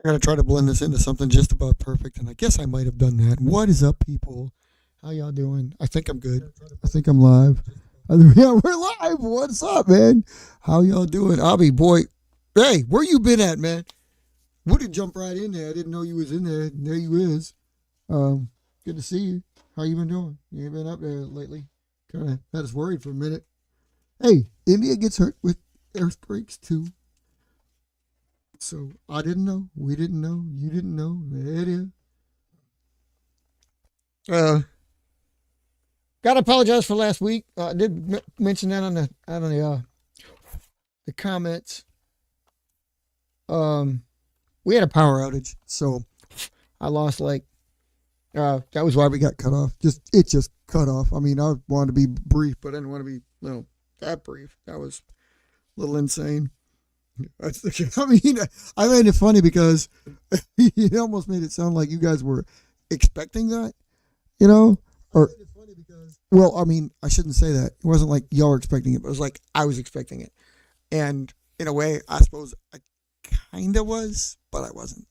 I gotta try to blend this into something just about perfect, and I guess I might have done that. What is up, people? How y'all doing? I think I'm good. I think I'm live. Yeah, we're live. What's up, man? How y'all doing? Abby, boy, hey, where you been at, man? Would have jumped right in there. I didn't know you was in there. And there you is. Good to see you. How you been doing? You ain't been up there lately. Kind of had us worried for a minute. Hey, India gets hurt with earthquakes too. So I didn't know. We didn't know. You didn't know. There it is. Gotta apologize for last week. I did mention that on the comments. We had a power outage, so I lost that was why we got cut off. It just cut off. I mean, I wanted to be brief, but I didn't want to be that brief. That was a little insane. I mean, I made it funny because it almost made it sound like you guys were expecting that, or well, I mean, I shouldn't say that. It wasn't like y'all were expecting it, but it was like I was expecting it, and in a way, I suppose I kind of was, but I wasn't.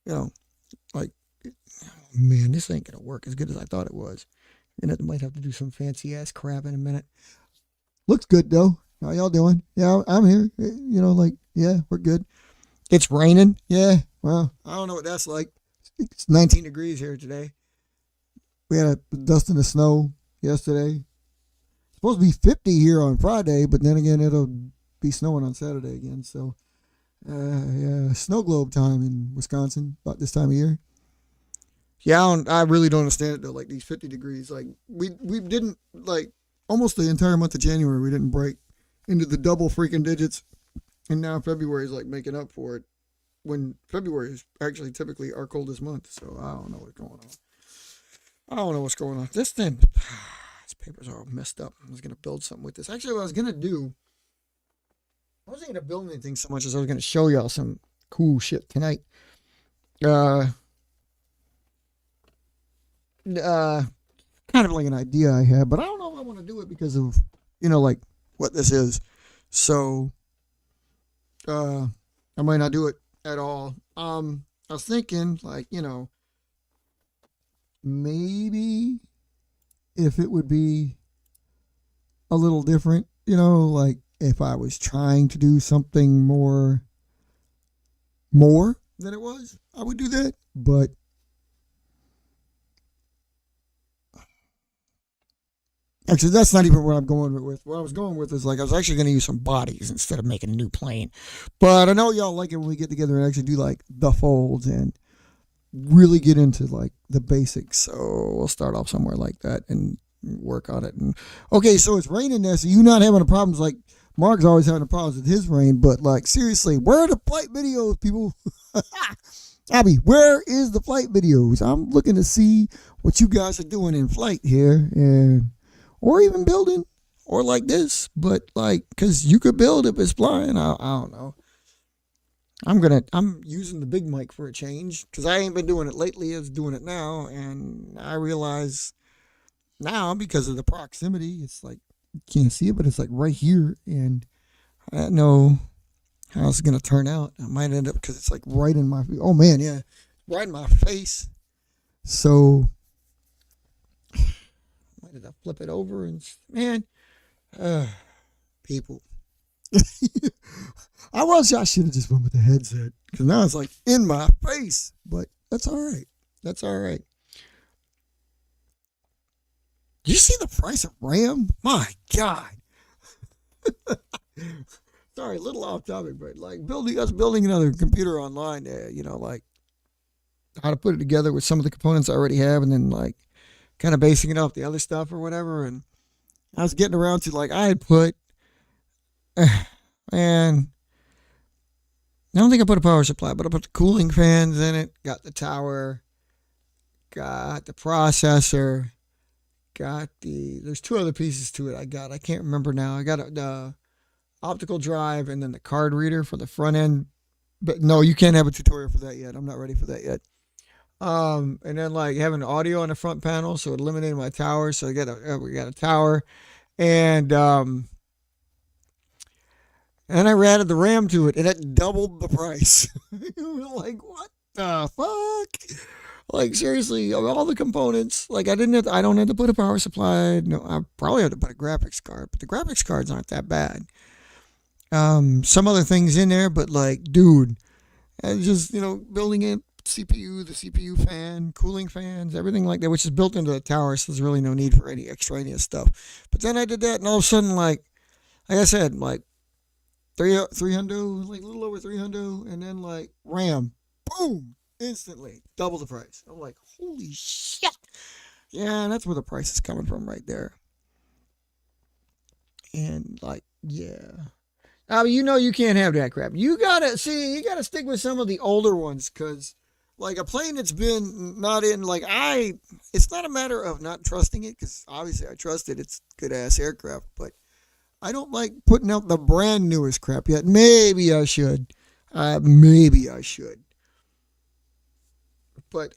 Like, oh, man, this ain't gonna work as good as I thought it was. Might have to do some fancy ass crap in a minute. Looks good though. How y'all doing? Yeah, I'm here. Yeah, we're good. It's raining. Yeah, well, I don't know what that's like. It's 19 degrees here today. We had a dust and the snow yesterday. It's supposed to be 50 here on Friday, but then again, it'll be snowing on Saturday again. So, yeah, snow globe time in Wisconsin about this time of year. Yeah, I really don't understand it though. Like these 50 degrees, like we didn't almost the entire month of January we didn't break into the double freaking digits, and now February is making up for it. When February is actually typically our coldest month, so I don't know what's going on. This paper's all messed up. I was gonna build something with this. Actually, what I was gonna do, I wasn't gonna build anything so much as I was gonna show y'all some cool shit tonight. Kind of like an idea I had, but I don't know if I want to do it because of what this is. So I might not do it at all. I was thinking maybe if it would be a little different, if I was trying to do something more than it was, I would do that. But actually, that's not even what I'm going with. What I was going with is I was actually going to use some bodies instead of making a new plane. But I know y'all like it when we get together and actually do the folds and really get into the basics. So we'll start off somewhere like that and work on it. And okay, so it's raining there, so you're not having the problems like Mark's always having the problems with his rain. But seriously, where are the flight videos, people? Abby, where is the flight videos? I'm looking to see what you guys are doing in flight here, and or even building, or like this, but because you could build if it's flying. I don't know. I'm using the big mic for a change because I ain't been doing it lately. I was doing it now, and I realize now because of the proximity, it's you can't see it, but it's right here, and I don't know how it's gonna turn out. I might end up because it's right in my. Oh man, yeah, right in my face. So. Why did I flip it over? And man, people. I should have just went with the headset because now it's in my face. But that's all right. That's all right. Did you see the price of RAM? My God. Sorry, a little off topic, but building another computer online there, how to put it together with some of the components I already have, and then kind of basing it off the other stuff or whatever. And I was getting around to I had put, and I don't think I put a power supply, but I put the cooling fans in it, got the tower, got the processor, there's two other pieces to it I can't remember now. I got the optical drive and then the card reader for the front end. But no, you can't have a tutorial for that yet. I'm not ready for that yet. And then having audio on the front panel, so it eliminated my tower. So we got a tower, and And I added the RAM to it, and it doubled the price. Like, what the fuck? Like, seriously, of all the components, like I don't have to put a power supply. No, I probably have to put a graphics card, but the graphics cards aren't that bad. Some other things in there, but like, dude, and just building it, CPU, the CPU fan, cooling fans, everything like that, which is built into the tower, so there's really no need for any extraneous stuff. But then I did that, and all of a sudden, like I said, like 300, like a little over 300, and then like RAM, boom, instantly double the price. I'm like, holy shit! Yeah, and that's where the price is coming from right there. And like, yeah. I mean, you can't have that crap. You gotta stick with some of the older ones, because like a plane that's been not in, it's not a matter of not trusting it, because obviously I trust it. It's good ass aircraft, but I don't like putting out the brand newest crap yet. Maybe I should. Maybe I should. But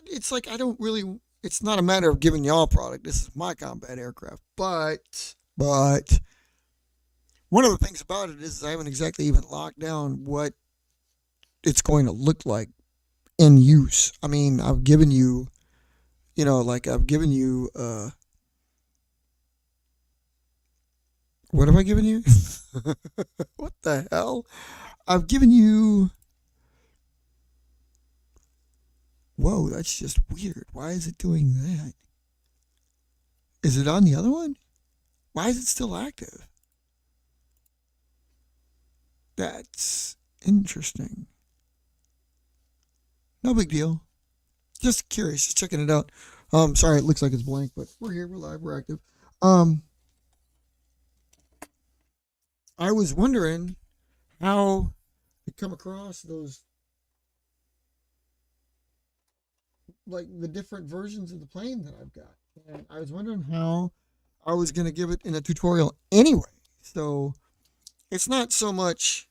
it's like I don't really, it's not a matter of giving y'all product. This is my combat aircraft. But, one of the things about it is I haven't exactly even locked down what it's going to look like in use. I mean, I've given you, I've given you, what have I given you? What the hell? I've given you, whoa, that's just weird. Why is it doing that? Is it on the other one? Why is it still active? That's interesting. No big deal. Just curious, just checking it out. Sorry, it looks like it's blank, but we're here, we're live, we're active. I was wondering how to come across those, like the different versions of the plane that I've got. And I was wondering how I was going to give it in a tutorial anyway. So it's not so much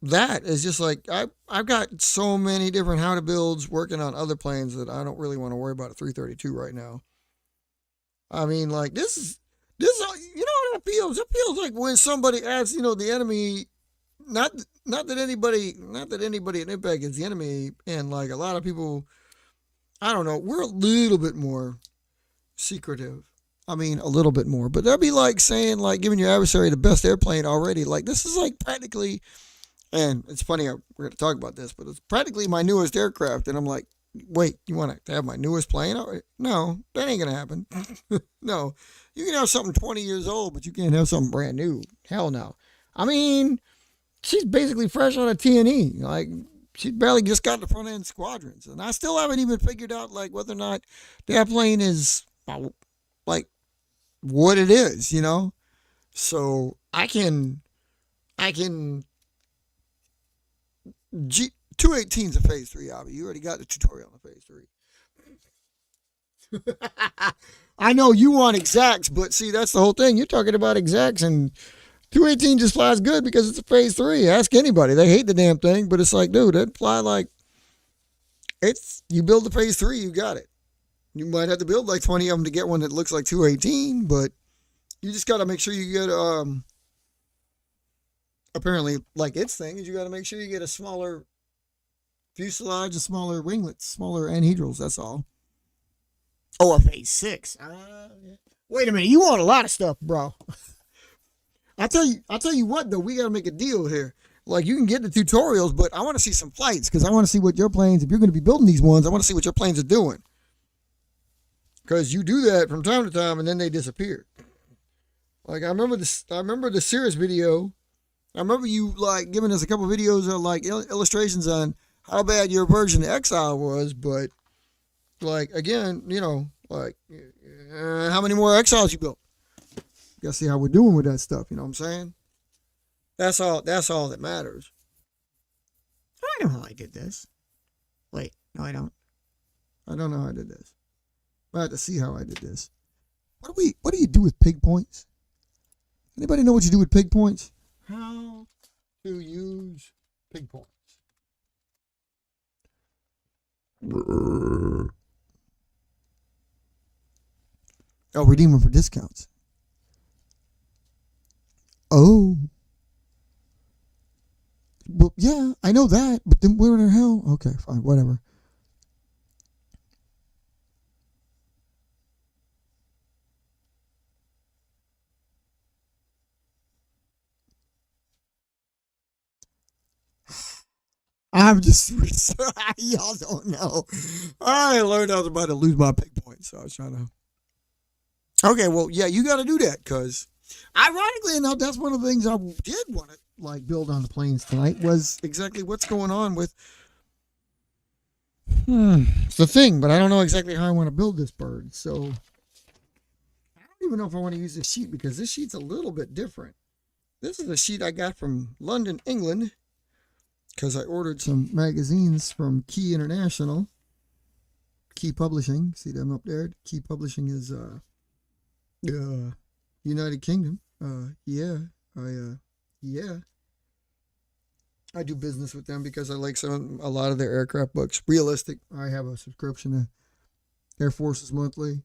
that, it's just like I've got so many different how to builds working on other planes that I don't really want to worry about a 332 right now. I mean, like this what it feels? It feels like when somebody asks, the enemy, not not that anybody at IVPAC is the enemy, and like a lot of people, I don't know, we're a little bit more secretive. I mean, a little bit more, but that'd be like saying, like, giving your adversary the best airplane already. Like, this is like practically, and it's funny, we're going to talk about this, but it's practically my newest aircraft. And I'm like, wait, you want to have my newest plane? No, that ain't going to happen. No, you can have something 20 years old, but you can't have something brand new. Hell no. I mean, she's basically fresh on a T&E. Like, she barely just got the front end squadrons. And I still haven't even figured out, like, whether or not that plane is, like, what it is, So I can 218's a phase 3, Abby. You already got the tutorial on phase 3. I know you want exacts, but see, that's the whole thing. You're talking about exacts, and 218 just flies good because it's a phase 3. Ask anybody. They hate the damn thing, but it's like, dude, it fly like, you build the phase 3, you got it. You might have to build like 20 of them to get one that looks like 218, but you just got to make sure you get, apparently, like its thing is you got to make sure you get a smaller fuselage, a smaller winglets, smaller anhedrals. That's all. Oh, a phase 6. Wait a minute, you want a lot of stuff, bro. I'll tell you what though, we got to make a deal here. Like, you can get the tutorials, but I want to see some flights, because I want to see what your planes, if you're going to be building these ones, I want to see what your planes are doing. Because you do that from time to time, and then they disappear. Like, I remember the Cirrus video. I remember you, like, giving us a couple videos of, like, illustrations on how bad your version of Exile was, but, like, again, like, how many more Exiles you built? You gotta see how we're doing with that stuff, you know what I'm saying? That's all that matters. I know how I did this. Wait, no, I don't. I don't know how I did this. I have to see how I did this. What do you do with pig points? Anybody know what you do with pig points? How to use pig points. Oh, redeem them for discounts. Oh, well, yeah, I know that, but then where the hell? Okay, fine, whatever. I'm just, y'all don't know. I learned I was about to lose my pick point, so I was trying to. Okay, well, yeah, you got to do that because, ironically enough, that's one of the things I did want to like build on the planes tonight was exactly what's going on with. It's the thing, but I don't know exactly how I want to build this bird. So I don't even know if I want to use this sheet because this sheet's a little bit different. This is a sheet I got from London, England, because I ordered some magazines from Key International, Key Publishing. See them up there? Key Publishing is United Kingdom. Yeah, I do business with them because I like a lot of their aircraft books. Realistic. I have a subscription to Air Forces Monthly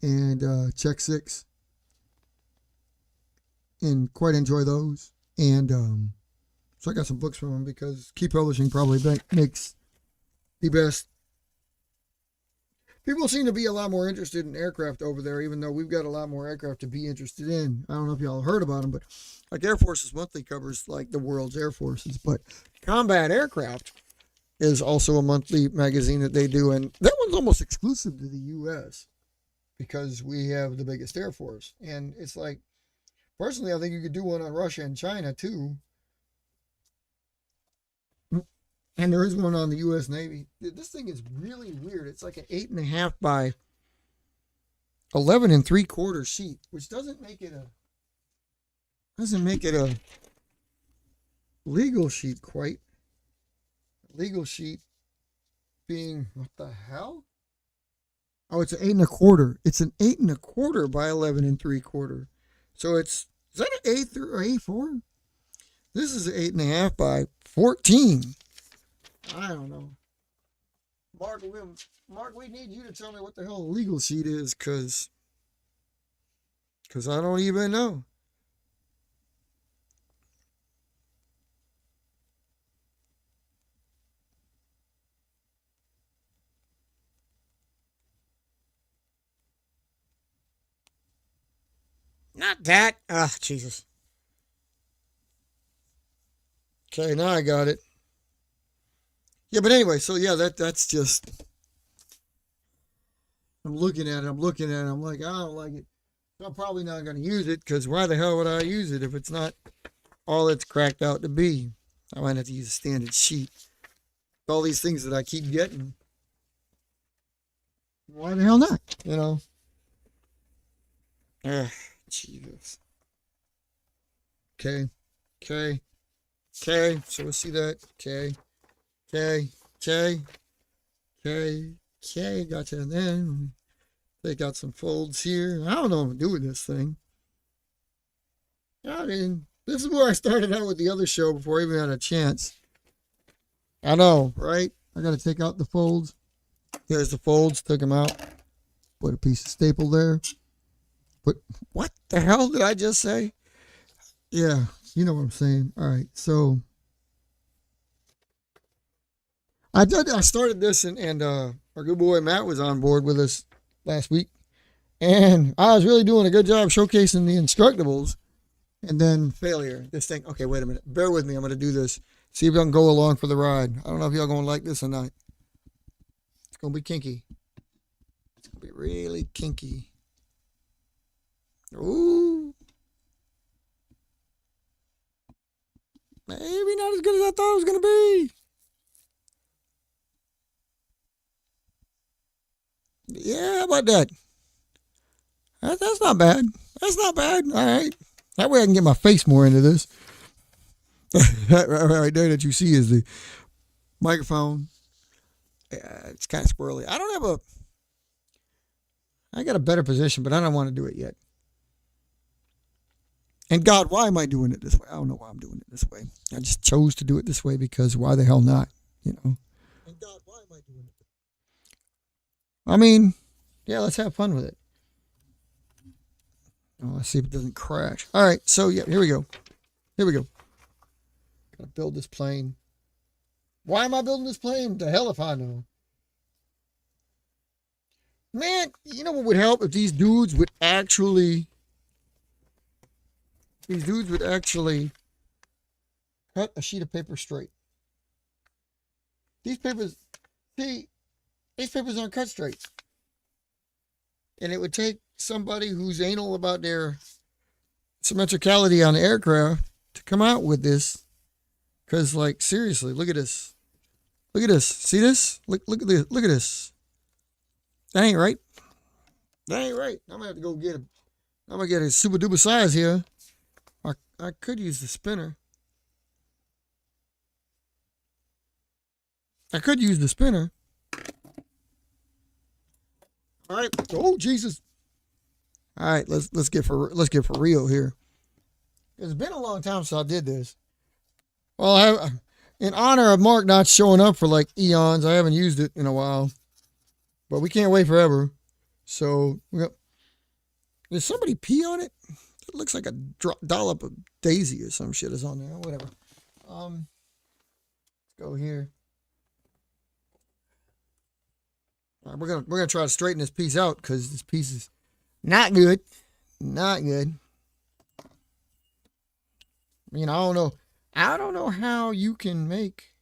and Check Six, and quite enjoy those. And so I got some books from them because Key Publishing probably makes the best. People seem to be a lot more interested in aircraft over there, even though we've got a lot more aircraft to be interested in. I don't know if y'all heard about them, but like Air Forces Monthly covers like the world's air forces, but Combat Aircraft is also a monthly magazine that they do, and that one's almost exclusive to the U.S. because we have the biggest air force. And it's like, personally, I think you could do one on Russia and China too. And there is one on the U.S. Navy. This thing is really weird. It's like an 8.5 by 11 3/4 sheet, which doesn't make it a legal sheet quite. Legal sheet being what the hell? Oh, it's an 8 1/4. It's an 8 1/4 by 11 3/4. So is that an A through A4? This is an 8.5 by 14. I don't know. Mark, we need you to tell me what the hell a legal sheet is, cause I don't even know. Not that. Ah, Jesus. Okay, now I got it. Yeah, but anyway, so yeah, that's just. I'm looking at it. I'm like, I don't like it. I'm probably not going to use it because why the hell would I use it if it's not all it's cracked out to be? I might have to use a standard sheet. All these things that I keep getting. Why the hell not? You know? Jesus. Okay. Okay. Okay. So we'll see that. Okay. Okay. Okay. Okay. Okay. Gotcha. And then they got some folds here. I don't know what to do with this thing. I mean, this is where I started out with the other show before I even had a chance. I know, right? I got to take out the folds. Here's the folds. Took them out. Put a piece of staple there. What the hell did I just say? Yeah, you know what I'm saying. All right, so I started this, and our good boy Matt was on board with us last week, and I was really doing a good job showcasing the Instructables, and then failure. This thing. Okay, wait a minute. Bear with me. I'm going to do this. See if y'all can go along for the ride. I don't know if y'all going to like this or not. It's going to be kinky. It's going to be really kinky. Ooh. Maybe not as good as I thought it was going to be. Yeah, how about that? That's not bad. That's not bad. All right. That way I can get my face more into this. That right there that you see is the microphone. It's kind of squirrely. I got a better position, but I don't want to do it yet. And God, why am I doing it this way? I don't know why I'm doing it this way. I just chose to do it this way because why the hell not? You know. And God, why am I doing it? I mean, yeah, let's have fun with it. Oh, let's see if it doesn't crash. All right, so yeah, here we go. Here we go. Gotta build this plane. Why am I building this plane? The hell if I know. Man, you know what would help if these dudes would actually cut a sheet of paper straight. These papers, see, these papers aren't cut straight. And it would take somebody who's anal about their symmetricality on the aircraft to come out with this. Because, like, seriously, look at this. Look at this. See this? Look at this. Look at this. That ain't right. That ain't right. I'm going to have to go get I'm going to get a super duper size here. I could use the spinner. All right. Oh Jesus. All right, let's get for real here. It's been a long time since I did this. Well, in honor of Mark not showing up for like eons, I haven't used it in a while. But we can't wait forever. So did somebody pee on it? It looks like a dollop of Daisy or some shit is on there. Whatever. Let's go here. All right, we're gonna try to straighten this piece out because this piece is not good. Not good. I mean, I don't know. I don't know how you can make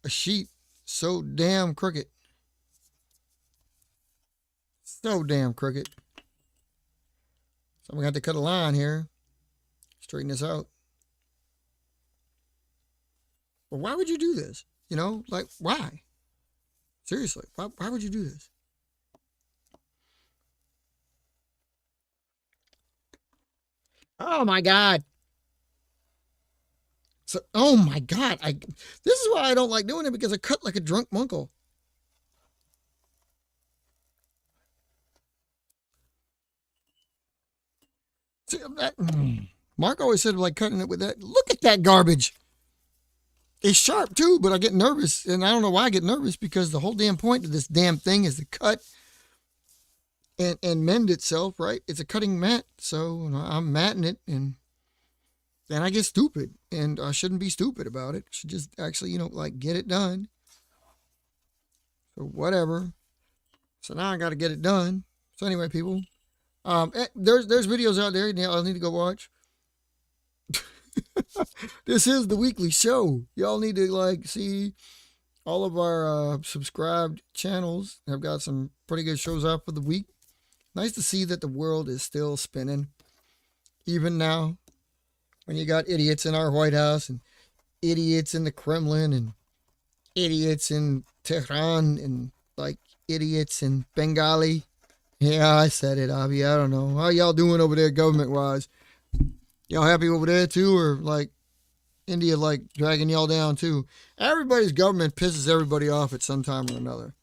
a sheet so damn crooked. So damn crooked. So I'm gonna have to cut a line here. Straighten this out. But why would you do this? You know, like why? Seriously, why would you do this? Oh my God. So, oh my God. This is why I don't like doing it because I cut like a drunk munkle. See, Mark always said like cutting it with that. Look at that garbage. It's sharp too, but I get nervous. And I don't know why I get nervous because the whole damn point of this damn thing is to cut and mend itself, right? It's a cutting mat. So I'm matting it and then I get stupid. And I shouldn't be stupid about it. I should just actually, like get it done. So whatever. So now I got to get it done. So anyway, people, there's videos out there y'all need to go watch. This is the weekly show. Y'all need to like see all of our subscribed channels. I've got some pretty good shows out for the week. Nice to see that the world is still spinning. Even now, when you got idiots in our White House and idiots in the Kremlin and idiots in Tehran and like idiots in Bengali. Yeah, I said it, Avi. I don't know. How y'all doing over there government-wise? Y'all happy over there too? Or like India like dragging y'all down too? Everybody's government pisses everybody off at some time or another.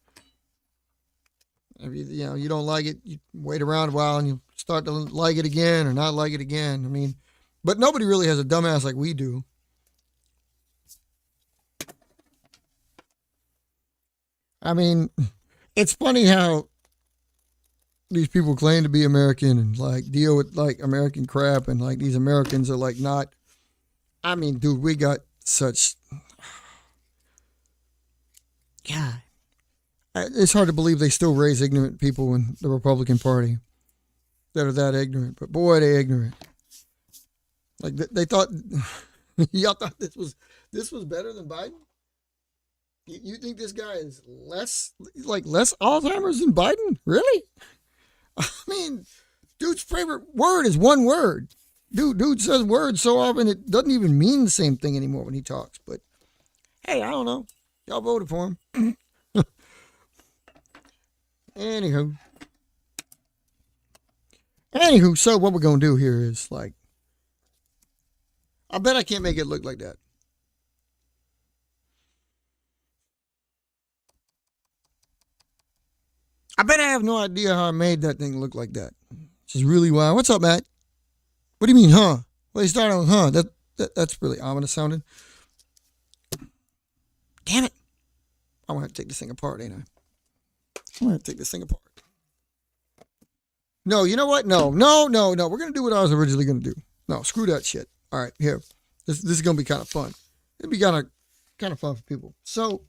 If you don't like it, you wait around a while and you start to like it again or not like it again. I mean, but nobody really has a dumbass like we do. I mean, it's funny how these people claim to be American and like deal with like American crap and like these Americans are like not. I mean, dude, we got such. God. It's hard to believe they still raise ignorant people in the Republican Party that are that ignorant. But boy, they ignorant. Like they thought, y'all thought this was better than Biden? You think this guy is less Alzheimer's than Biden? Really? I mean, dude's favorite word is one word. Dude says words so often it doesn't even mean the same thing anymore when he talks. But hey, I don't know. Y'all voted for him. Anywho, so what we're gonna do here is like, I bet I can't make it look like that. I bet I have no idea how I made that thing look like that. Which is really wild. What's up, Matt? What do you mean, huh? Well, you started with huh. That's really ominous sounding. Damn it. I'm gonna have to take this thing apart, ain't I? I'm gonna have to take this thing apart. No, you know what? No, no, no, no. We're gonna do what I was originally gonna do. No, screw that shit. All right, here. This is gonna be kind of fun. It'd be kind of fun for people. So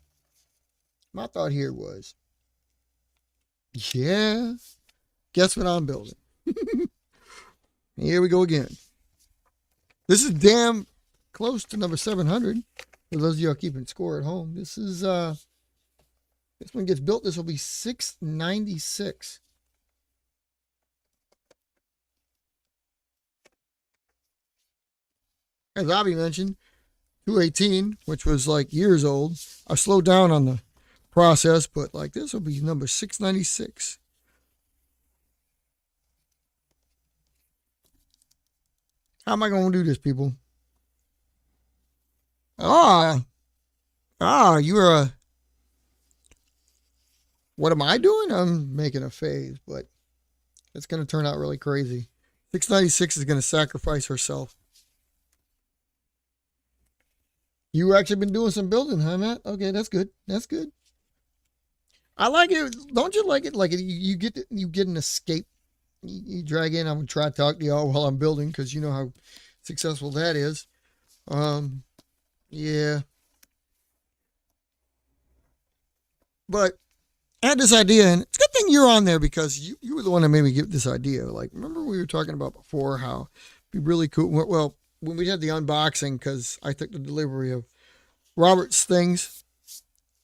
my thought here was, yeah, guess what I'm building? Here we go again. This is damn close to number 700. For those of you who are keeping score at home, this one gets built. This will be 696. As Bobby mentioned, 218, which was like years old. I slowed down on the process, but like this will be number 696. How am I going to do this, people? You're a. What am I doing? I'm making a phase, but it's going to turn out really crazy. 696 is going to sacrifice herself. You actually been doing some building, huh, Matt? Okay, that's good. That's good. I like it. Don't you like it? Like you get an escape. You drag in. I'm gonna try to talk to y'all while I'm building because you know how successful that is. Yeah. But I had this idea, and it's a good thing you're on there because you were the one that made me get this idea. Like, remember we were talking about before how it'd be really cool. Well, when we had the unboxing, because I took the delivery of Robert's things,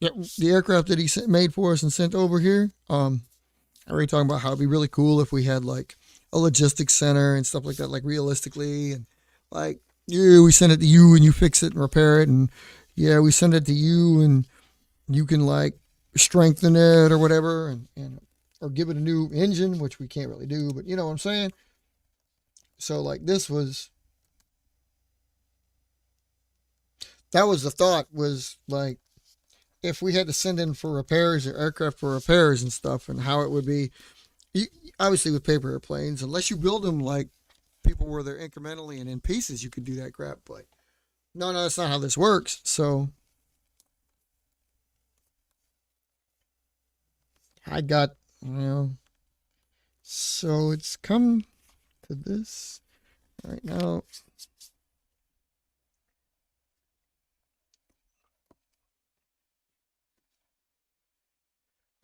the aircraft that he made for us and sent over here. I already talking about how it'd be really cool if we had like a logistics center and stuff like that, like realistically, and like we send it to you and you fix it and repair it, and yeah, we send it to you and you can like strengthen it or whatever, and or give it a new engine, which we can't really do, but you know what I'm saying. So like that was the thought, was like if we had to send in for repairs or aircraft for repairs and stuff, and how it would be. You, obviously, with paper airplanes, unless you build them like people where they're incrementally and in pieces, you could do that crap. But no, that's not how this works. So I got, so it's come to this right now.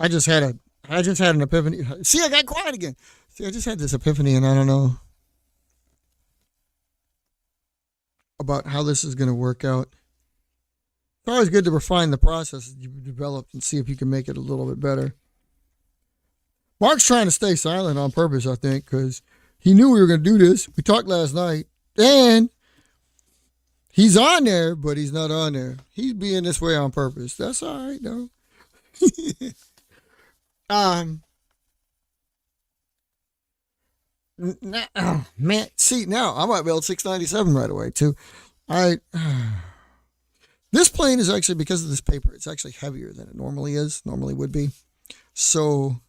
I just had an epiphany. See, I got quiet again. See, I just had this epiphany, and I don't know about how this is going to work out. It's always good to refine the process that you've developed and see if you can make it a little bit better. Mark's trying to stay silent on purpose, I think, because he knew we were going to do this. We talked last night, and he's on there, but he's not on there. He's being this way on purpose. That's all right, though. Man, see, now I might build 697 right away, too. This plane is actually, because of this paper, it's actually heavier than it normally would be. So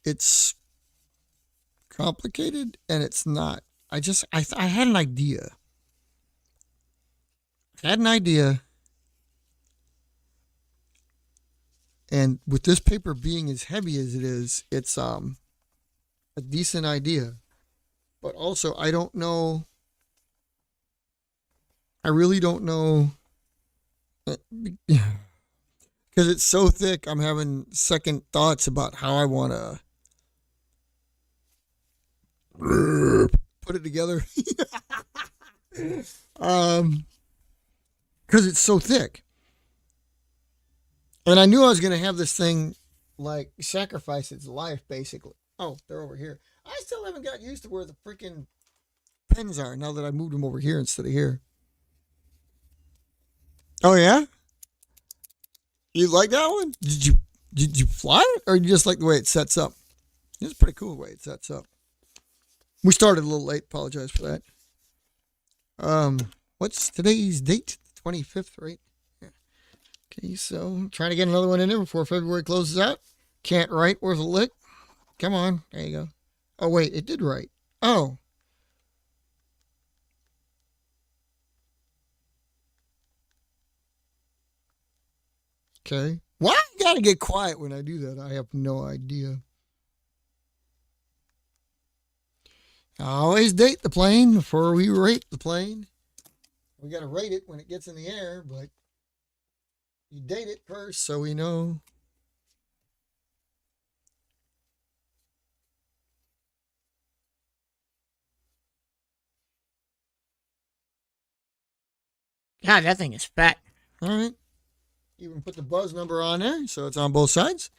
it's complicated, and it's not. I had an idea. And with this paper being as heavy as it is, it's a decent idea. But also, I don't know. I really don't know. Because it's so thick, I'm having second thoughts about how I want to put it together. Because it's so thick. And I knew I was going to have this thing like sacrifice its life, basically. Oh, they're over here. I still haven't got used to where the freaking pins are now that I moved them over here instead of here. Oh yeah, you like that one? Did you fly it, or you just like the way it sets up? It's pretty cool the way it sets up. We started a little late. Apologize for that. What's today's date? 25th, right? Yeah. Okay, so I'm trying to get another one in there before February closes out. Can't write worth a lick. Come on, there you go. Oh wait, it did write. Oh. Okay. Why I gotta get quiet when I do that? I have no idea. Always date the plane before we rate the plane. We got to rate it when it gets in the air, but you date it first so we know. God, that thing is fat. All right. Even put the buzz number on there so it's on both sides.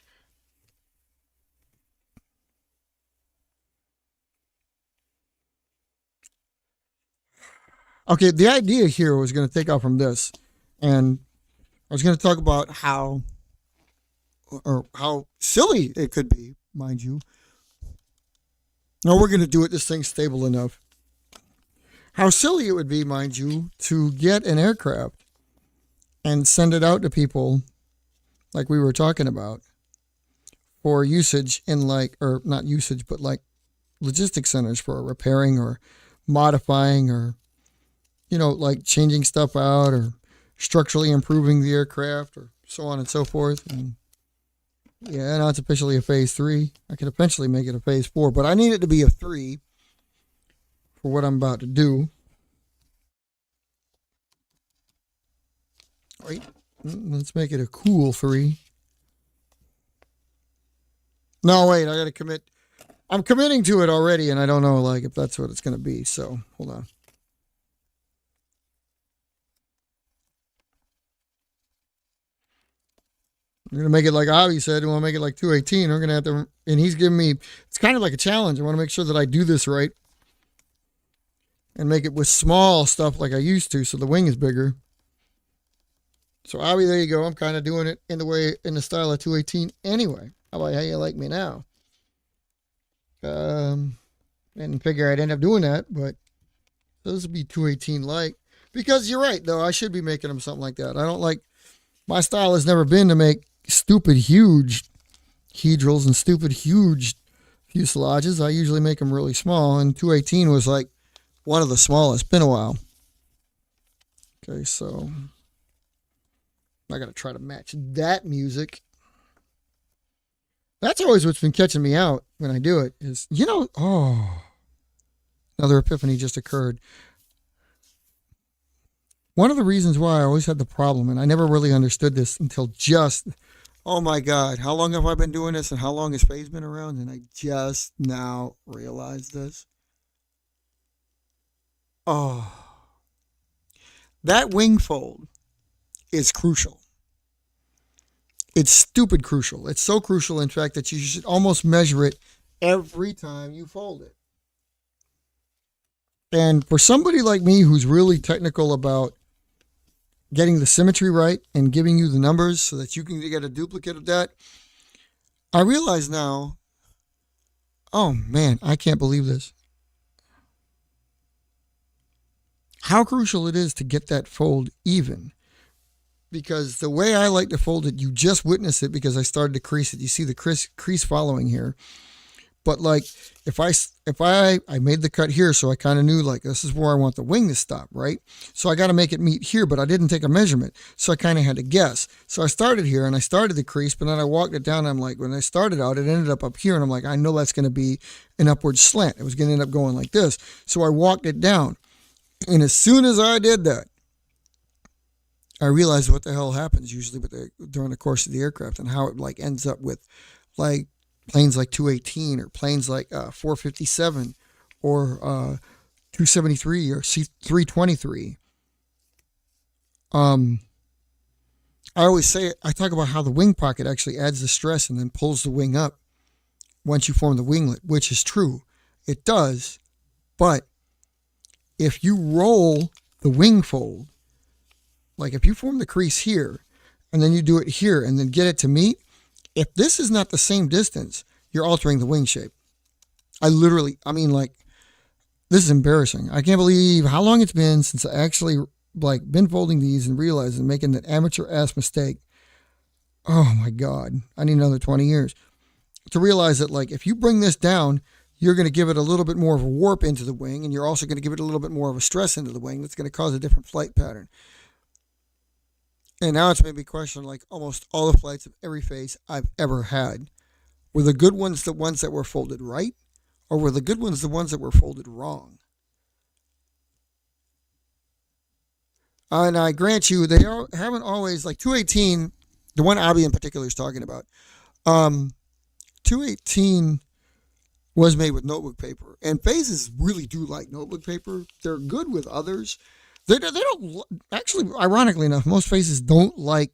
Okay, the idea here was going to take off from this, and I was going to talk about how silly it could be, mind you. No, we're going to do it. This thing's stable enough. How silly it would be, mind you, to get an aircraft and send it out to people, like we were talking about, for usage in or not usage, but like logistics centers for repairing or modifying or like changing stuff out or structurally improving the aircraft or so on and so forth. And yeah, now it's officially a phase 3. I could eventually make it a phase 4, but I need it to be a 3 for what I'm about to do. Wait, let's make it a cool 3. No, wait, I got to commit. I'm committing to it already, and I don't know if that's what it's going to be. So hold on. We're going to make it like Avi said. We want to make it like 218. We're going to have to, and he's giving me, it's kind of like a challenge. I want to make sure that I do this right and make it with small stuff like I used to so the wing is bigger. So Avi, there you go. I'm kind of doing it in the style of 218 anyway. How about how you like me now? Didn't figure I'd end up doing that, but those would be 218 like. Because you're right, though. I should be making them something like that. I don't like, my style has never been to make stupid huge hedrals and stupid huge fuselages. I usually make them really small, and 218 was like one of the smallest. Been a while. Okay, so I got to try to match that music. That's always what's been catching me out when I do it is, another epiphany just occurred. One of the reasons why I always had the problem, and I never really understood this until just, oh my God, how long have I been doing this and how long has phase been around? And I just now realized this. Oh, that wing fold is crucial. It's stupid crucial. It's so crucial, in fact, that you should almost measure it every time you fold it. And for somebody like me who's really technical about getting the symmetry right and giving you the numbers so that you can get a duplicate of that, I realize now, oh man, I can't believe this. How crucial it is to get that fold even. Because the way I like to fold it, you just witness it because I started to crease it. You see the crease following here. But if I made the cut here, so I kind of knew this is where I want the wing to stop, right? So I got to make it meet here, but I didn't take a measurement. So I kind of had to guess. So I started here and I started the crease, but then I walked it down. And I'm like, when I started out, it ended up here. And I'm like, I know that's going to be an upward slant. It was going to end up going like this. So I walked it down. And as soon as I did that, I realized what the hell happens usually during the course of the aircraft and how it ends up with planes like 218 or planes like 457 or 273 or C323. I always say, I talk about how the wing pocket actually adds the stress and then pulls the wing up once you form the winglet, which is true. It does, but if you roll the wing fold, if you form the crease here and then you do it here and then get it to meet, if this is not the same distance, you're altering the wing shape. This is embarrassing. I can't believe how long it's been since I actually been folding these and realizing making that amateur ass mistake. Oh my God. I need another 20 years to realize that if you bring this down, you're going to give it a little bit more of a warp into the wing, and you're also going to give it a little bit more of a stress into the wing. That's going to cause a different flight pattern. And now it's made me question almost all the flights of every phase I've ever had. Were the good ones the ones that were folded right? Or were the good ones the ones that were folded wrong? And I grant you, haven't always, like 218, the one Abby in particular is talking about. 218 was made with notebook paper. And phases really do like notebook paper. They're good with others. They don't, actually, ironically enough, most phases don't like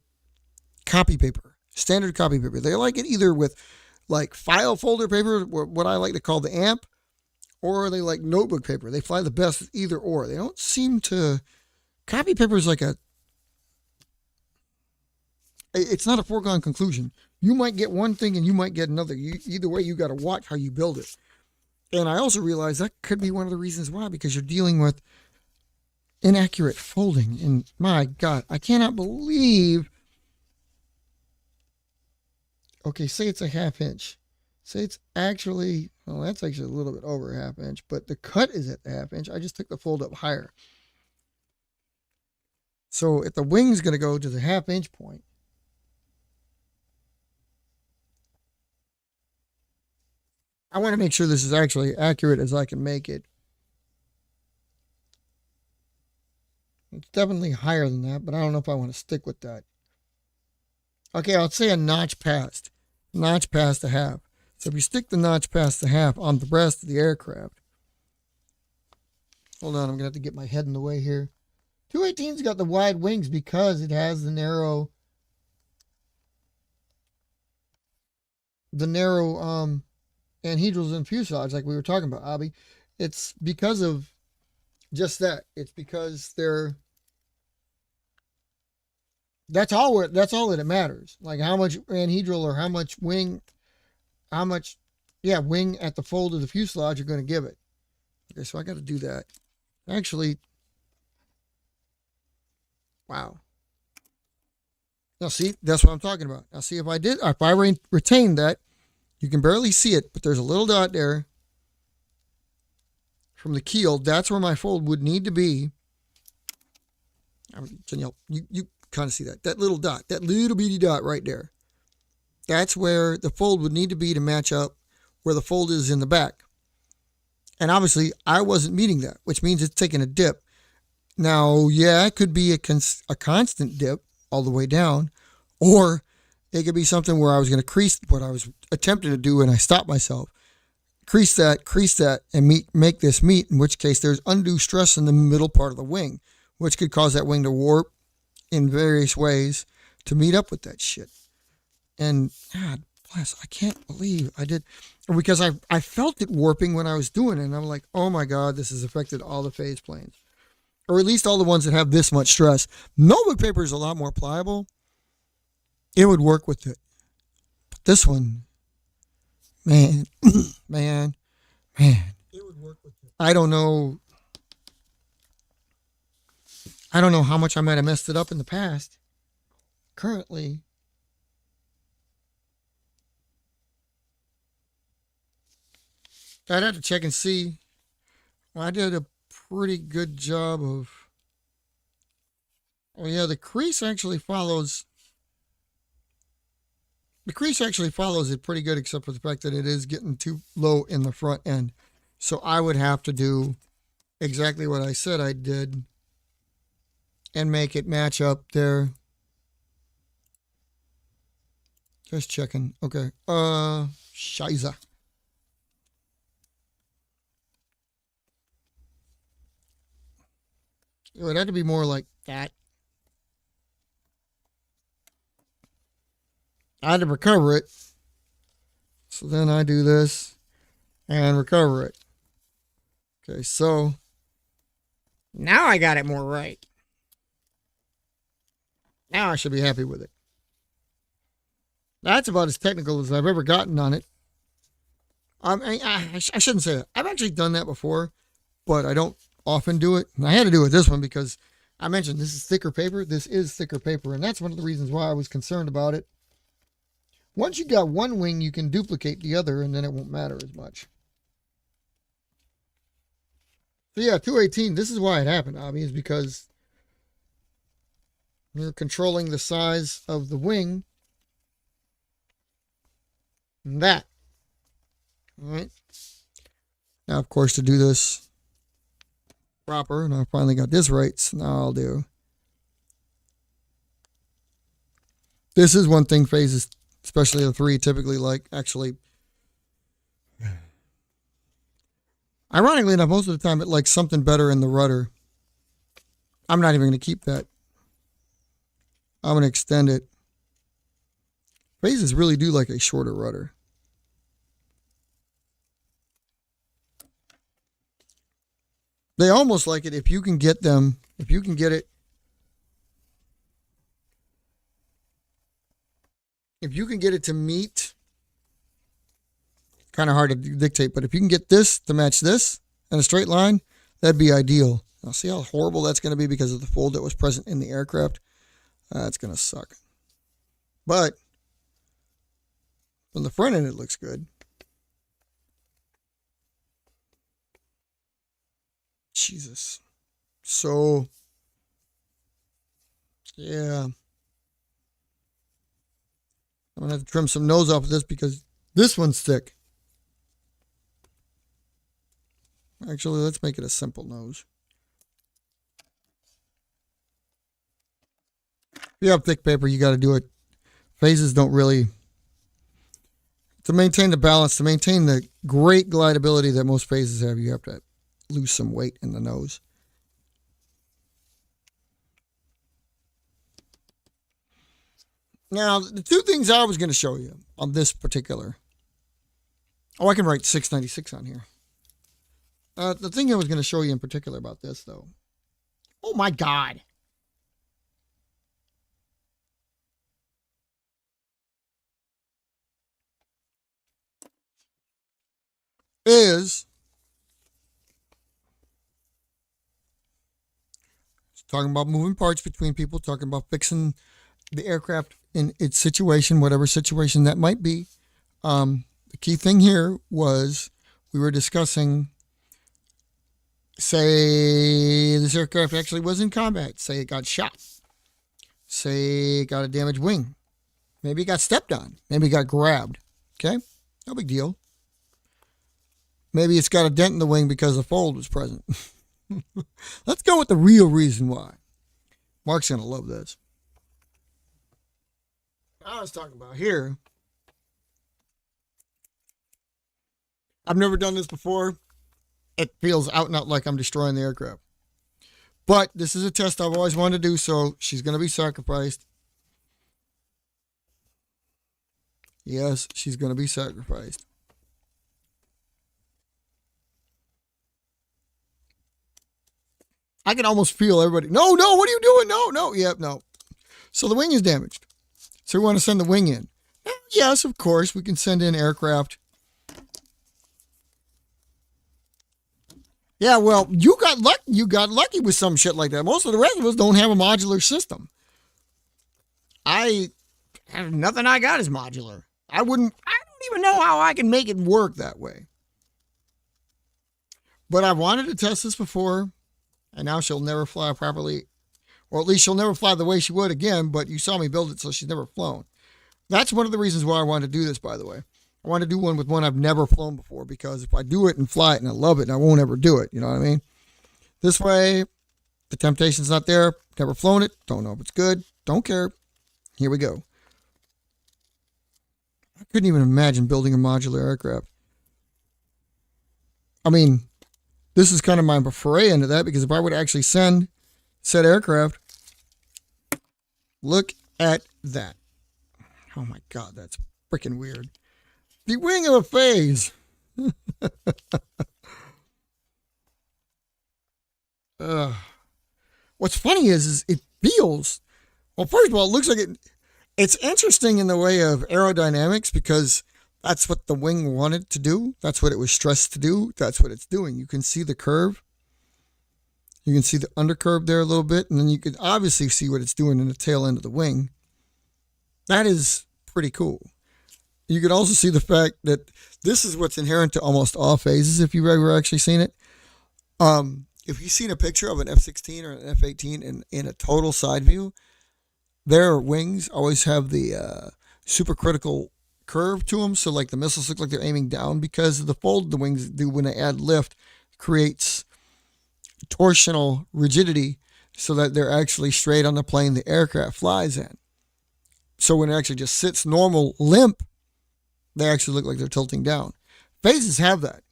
copy paper, standard copy paper. They like it either with like file folder paper, what I like to call the AMP, or they like notebook paper. They fly the best with either or. They don't seem to, copy paper is like it's not a foregone conclusion. You might get one thing and you might get another. Either way, you got to watch how you build it. And I also realize that could be one of the reasons why, because you're dealing with inaccurate folding. And my God, I cannot believe. Okay, say it's a half inch. Say it's actually, well, that's actually a little bit over a half inch, but the cut is at the half inch. I just took the fold up higher. So if the wing's going to go to the half inch point, I want to make sure this is actually accurate as I can make it. It's definitely higher than that, but I don't know if I want to stick with that. Okay, I'll say a notch past. Notch past a half. So if you stick the notch past the half on the breast of the aircraft. Hold on, I'm going to have to get my head in the way here. 218's got the wide wings because it has the narrow anhedrals and fuselage like we were talking about, Abby. It's because of just that. It's because that's all that it matters. Like how much anhedral or how much wing wing at the fold of the fuselage you're going to give it. Okay, so I got to do that. Actually, wow. Now see, that's what I'm talking about. Now see, if I retain that, you can barely see it, but there's a little dot there from the keel. That's where my fold would need to be. Danielle, you kind of see that little dot, that little bitty dot right there. That's where the fold would need to be to match up where the fold is in the back. And obviously, I wasn't meeting that, which means it's taking a dip. Now, yeah, it could be a constant dip all the way down, or it could be something where I was going to crease what I was attempting to do, and I stopped myself. Crease that, and make this meet, in which case there's undue stress in the middle part of the wing, which could cause that wing to warp in various ways to meet up with that shit. And God bless, I can't believe I did, because I felt it warping when I was doing it, and I'm like, oh my God, this has affected all the phase planes, or at least all the ones that have this much stress. Notebook paper is a lot more pliable. It would work with it. But this one, man, man. It would work with it. I don't know how much I might have messed it up in the past. Currently, I'd have to check and see. I did a pretty good job of. Oh yeah, the crease actually follows. The crease actually follows it pretty good, except for the fact that it is getting too low in the front end. So I would have to do exactly what I said I did and make it match up there. Just checking. Okay. Shiza. It would have to be more like that. I had to recover it. So then I do this and recover it. Okay, so Now I got it more right. now I should be happy with it. That's about as technical as I've ever gotten on it. I shouldn't say that. I've actually done that before, but I don't often do it. And I had to do it this one because I mentioned this is thicker paper. This is thicker paper, and that's one of the reasons why I was concerned about it. Once you got one wing, you can duplicate the other, and then it won't matter as much. So yeah, 218, this is why it happened, Abby, is because you're controlling the size of the wing. And that. All right. Now, of course, to do this proper, and I finally got this right, so now I'll do. This is one thing phases, especially the 3, typically like. Actually, ironically enough, most of the time it likes something better in the rudder. I'm not even going to keep that. I'm going to extend it. Phases really do like a shorter rudder. They almost like it if you can get them, if you can get it, if you can get it to meet, kind of hard to dictate, but if you can get this to match this in a straight line, that'd be ideal. Now see how horrible that's going to be because of the fold that was present in the aircraft? That's going to suck. But from the front end, it looks good. Jesus. So, yeah. I'm going to have to trim some nose off of this because this one's thick. Actually, let's make it a simple nose. If you have thick paper, you got to do it. Phases don't really... To maintain the balance, to maintain the great glidability that most phases have, you have to lose some weight in the nose. Now, the two things I was going to show you on this particular... Oh, I can write 696 on here. The thing I was going to show you in particular about this, though. Oh, my God. Is talking about moving parts between people, talking about fixing the aircraft in its situation, whatever situation that might be. The key thing here was we were discussing, say this aircraft actually was in combat, say it got shot, say it got a damaged wing, maybe it got stepped on, maybe it got grabbed, okay? No big deal. Maybe it's got a dent in the wing because the fold was present. Let's go with the real reason why. Mark's going to love this. I was talking about here. I've never done this before. It feels out and out like I'm destroying the aircraft. But this is a test I've always wanted to do, so she's going to be sacrificed. Yes, she's going to be sacrificed. I can almost feel everybody. No, what are you doing? No. Yep, no. So the wing is damaged. So we want to send the wing in. Yes, of course, we can send in aircraft. Yeah, well, you got lucky. You got lucky with some shit like that. Most of the rest of us don't have a modular system. I have nothing I got is modular. I don't even know how I can make it work that way. But I wanted to test this before. And now she'll never fly properly, or at least she'll never fly the way she would again, but you saw me build it, so she's never flown. That's one of the reasons why I wanted to do this, by the way. I want to do one with one I've never flown before, because if I do it and fly it and I love it, and I won't ever do it, you know what I mean? This way, the temptation's not there, never flown it, don't know if it's good, don't care. Here we go. I couldn't even imagine building a modular aircraft. I mean... This is kind of my foray into that, because if I would actually send said aircraft, look at that. Oh my God, that's freaking weird. The wing of a phase. What's funny is it feels, well, first of all, it looks like it's interesting in the way of aerodynamics, because that's what the wing wanted to do. That's what it was stressed to do. That's what it's doing. You can see the curve. You can see the undercurve there a little bit. And then you can obviously see what it's doing in the tail end of the wing. That is pretty cool. You can also see the fact that this is what's inherent to almost all phases, if you've ever actually seen it. If you've seen a picture of an F-16 or an F-18 in a total side view, their wings always have the supercritical curve to them, so like the missiles look like they're aiming down because of the fold the wings do when they add lift creates torsional rigidity so that they're actually straight on the plane the aircraft flies in. So when it actually just sits normal limp, they actually look like they're tilting down. Phases have that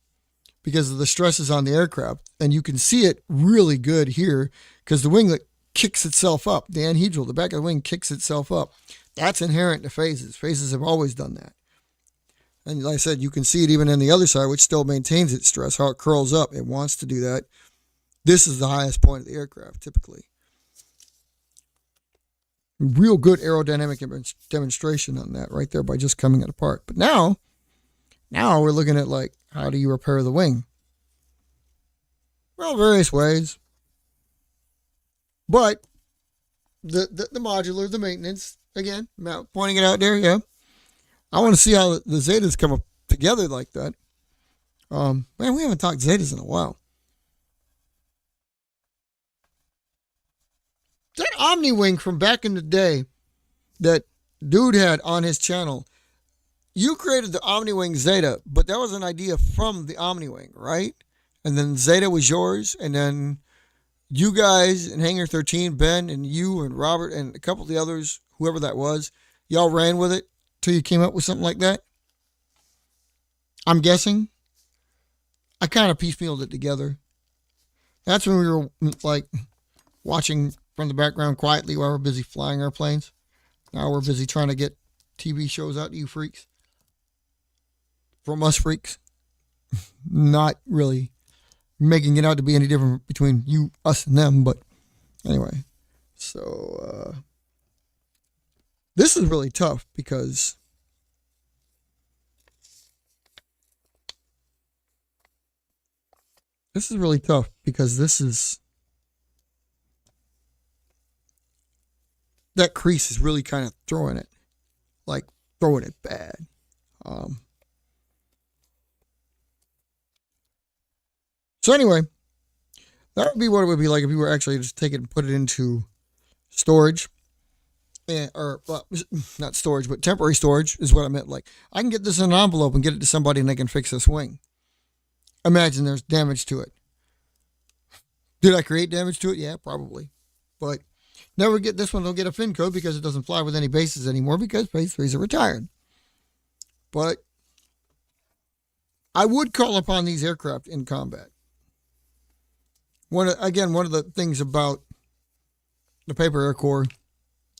because of the stresses on the aircraft, and you can see it really good here because the winglet kicks itself up. The anhedral, the back of the wing, kicks itself up. That's inherent to phases. Phases have always done that. And like I said, you can see it even in the other side, which still maintains its stress, how it curls up. It wants to do that. This is the highest point of the aircraft, typically. Real good aerodynamic demonstration on that right there by just coming it apart. But now we're looking at like, how do you repair the wing? Well, various ways. But the modular, the maintenance, again, pointing it out there, yeah. I want to see how the Zetas come up together like that. Man, we haven't talked Zetas in a while. That Omni Wing from back in the day that dude had on his channel, you created the Omni Wing Zeta, but that was an idea from the Omni Wing, right? And then Zeta was yours, and then you guys in Hangar 13, Ben and you and Robert and a couple of the others, whoever that was, y'all ran with it till you came up with something like that? I'm guessing. I kind of piecemealed it together. That's when we were like watching from the background quietly while we're busy flying our planes. Now we're busy trying to get TV shows out to you freaks. From us freaks. Not really making it out to be any different between you, us, and them, but anyway. So, this is really tough because this is that crease is really kind of throwing it bad. So anyway, that would be what it would be like if you were actually just take it and put it into storage. Not storage, but temporary storage is what I meant. Like, I can get this in an envelope and get it to somebody and they can fix this wing. Imagine there's damage to it. Did I create damage to it? Yeah, probably. But never get this one. Don't get a fin code because it doesn't fly with any bases anymore because phase 3s are retired. But I would call upon these aircraft in combat. One of the things about the Paper Air Corps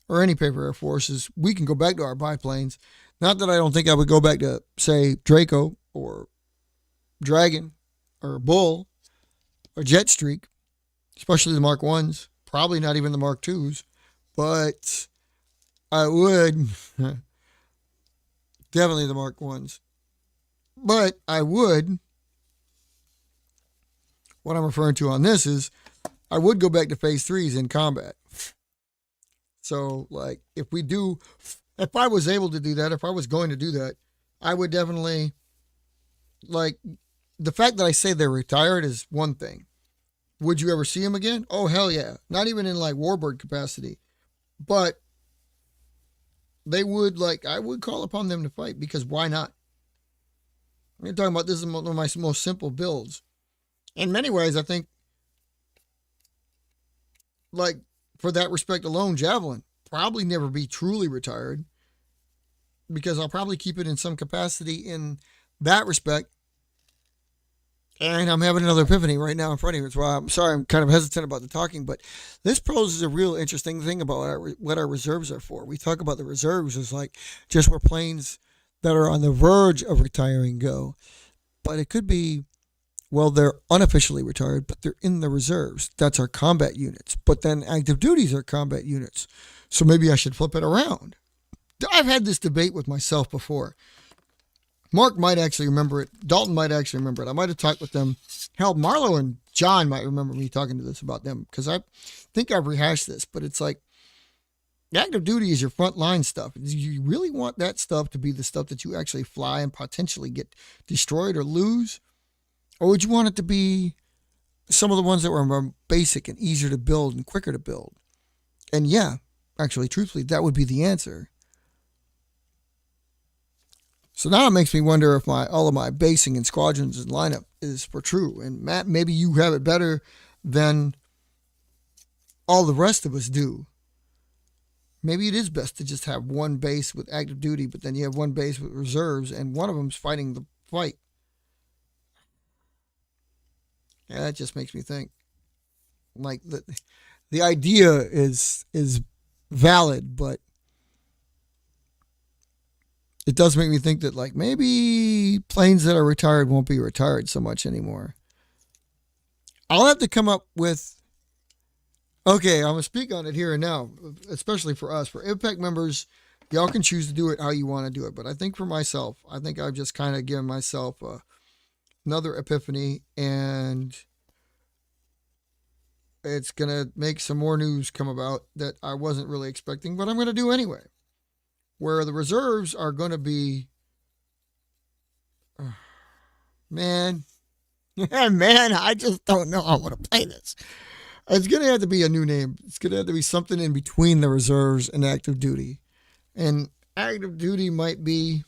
or any Paper Air Force is we can go back to our biplanes. Not that I don't think I would go back to, say, Draco or Dragon or Bull or Jetstreak, especially the Mark 1s. Probably not even the Mark 2s. But I would, definitely the Mark 1s. But I would, what I'm referring to on this is, I would go back to phase 3s in combat. So, like, if I was able to do that, if I was going to do that, I would definitely, like, the fact that I say they're retired is one thing. Would you ever see them again? Oh, hell yeah. Not even in, like, warbird capacity. But they would, like, I would call upon them to fight because why not? You're talking about this is one of my most simple builds. In many ways, I think, like, for that respect alone, Javelin probably never be truly retired because I'll probably keep it in some capacity in that respect. And I'm having another epiphany right now in front of you. That's why I'm sorry I'm kind of hesitant about the talking, but this poses a real interesting thing about what our reserves are for. We talk about the reserves as like just where planes that are on the verge of retiring go. But it could be, well, they're unofficially retired, but they're in the reserves. That's our combat units. But then active duties are combat units. So maybe I should flip it around. I've had this debate with myself before. Mark might actually remember it. Dalton might actually remember it. I might have talked with them. Hell, Marlo and John might remember me talking to this about them because I think I've rehashed this, but it's like active duty is your frontline stuff. Do you really want that stuff to be the stuff that you actually fly and potentially get destroyed or lose? Or would you want it to be some of the ones that were more basic and easier to build and quicker to build? And yeah, actually, truthfully, that would be the answer. So now it makes me wonder if all of my basing and squadrons and lineup is for true. And Matt, maybe you have it better than all the rest of us do. Maybe it is best to just have one base with active duty, but then you have one base with reserves, and one of them's fighting the fight. Yeah, that just makes me think. Like the idea is valid, but it does make me think that like maybe planes that are retired won't be retired so much anymore. I'll have to come up with. Okay, I'm gonna speak on it here and now, especially for us, for IVPAC members. Y'all can choose to do it how you want to do it, but I think for myself, I think I've just kind of given myself another epiphany, and it's gonna make some more news come about that I wasn't really expecting, but I'm gonna do anyway. Where the reserves are gonna be, man, man, I just don't know how I want to play this. It's going to have to be a new name. It's going to have to be something in between the reserves and active duty. And active duty might be,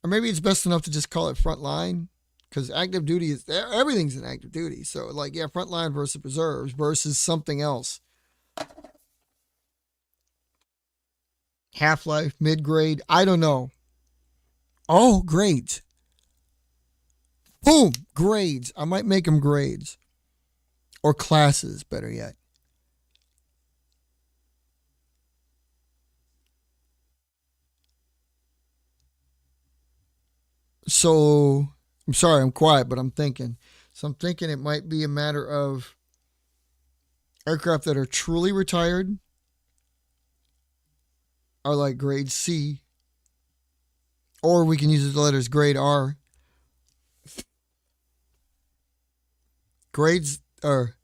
or maybe it's best enough to just call it frontline, because active duty is, everything's in active duty. So like, yeah, frontline versus reserves versus something else. Half-life, mid-grade, I don't know. Oh, grades. Boom, grades. I might make them grades. Or classes, better yet. So, I'm sorry, I'm quiet, but I'm thinking. So I'm thinking it might be a matter of aircraft that are truly retired are like grade C. Or we can use the letters grade R. Grades are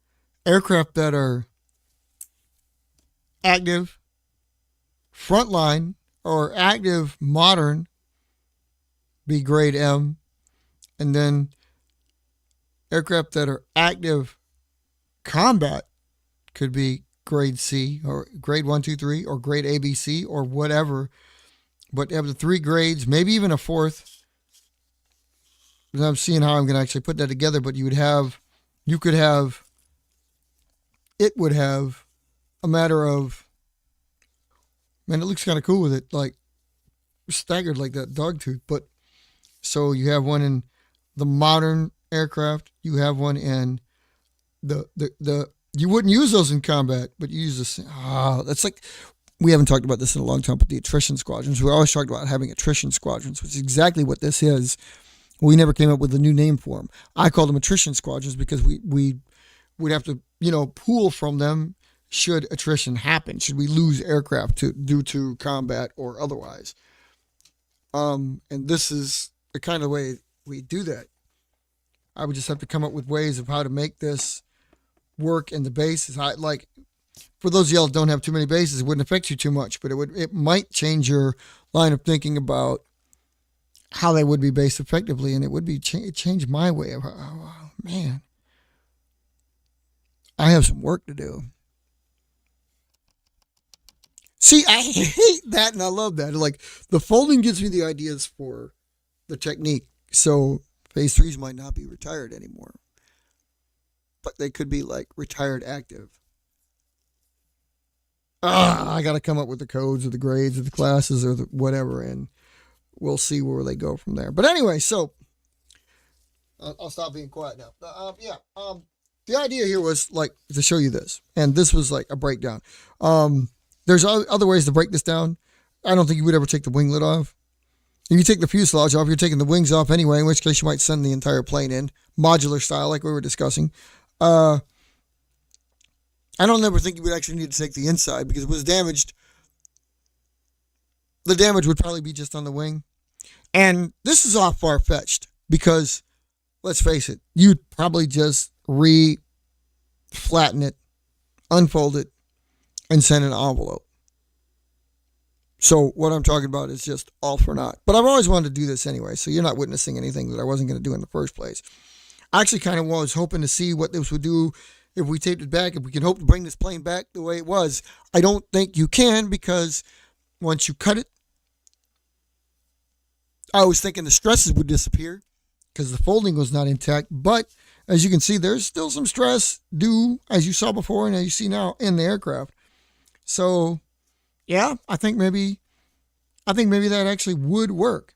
aircraft that are active, frontline, or active modern, be grade M. And then aircraft that are active combat could be grade C, or grade 1, 2, 3, or grade ABC, or whatever. But have the 3 grades, maybe even a 4th. I'm seeing how I'm going to actually put that together, but it would have a matter of, man, it looks kind of cool with it, like staggered like that dog tooth. But so you have one in the modern aircraft, you have one in the you wouldn't use those in combat, but you use this. That's like, we haven't talked about this in a long time, but the attrition squadrons. We always talked about having attrition squadrons, which is exactly what this is. We never came up with a new name for them. I call them attrition squadrons because we'd have to, pool from them should attrition happen, should we lose aircraft due to combat or otherwise. And this is the kind of way we do that. I would just have to come up with ways of how to make this work in the bases. Like, for those of y'all that don't have too many bases, it wouldn't affect you too much, but it might change your line of thinking about how they would be based effectively, and it would be change my way of, oh, man, I have some work to do. See, I hate that, and I love that. Like, the folding gives me the ideas for the technique. So phase 3s might not be retired anymore, but they could be like retired active. I got to come up with the codes or the grades or the classes or the whatever, and we'll see where they go from there. But anyway, so I'll stop being quiet now. The idea here was like to show you this, and this was like a breakdown. There's other ways to break this down. I don't think you would ever take the winglet off. If you take the fuselage off, you're taking the wings off anyway, in which case you might send the entire plane in, modular style, like we were discussing. I don't ever think you would actually need to take the inside because it was damaged. The damage would probably be just on the wing. And this is all far-fetched because, let's face it, you'd probably just flatten it, unfold it, and send an envelope. So what I'm talking about is just all for naught. But I've always wanted to do this anyway, so you're not witnessing anything that I wasn't going to do in the first place. I actually kind of was hoping to see what this would do if we taped it back, if we can hope to bring this plane back the way it was. I don't think you can, because once you cut it, I was thinking the stresses would disappear because the folding was not intact. But as you can see, there's still some stress due, as you saw before and as you see now, in the aircraft. So, yeah, I think maybe that actually would work.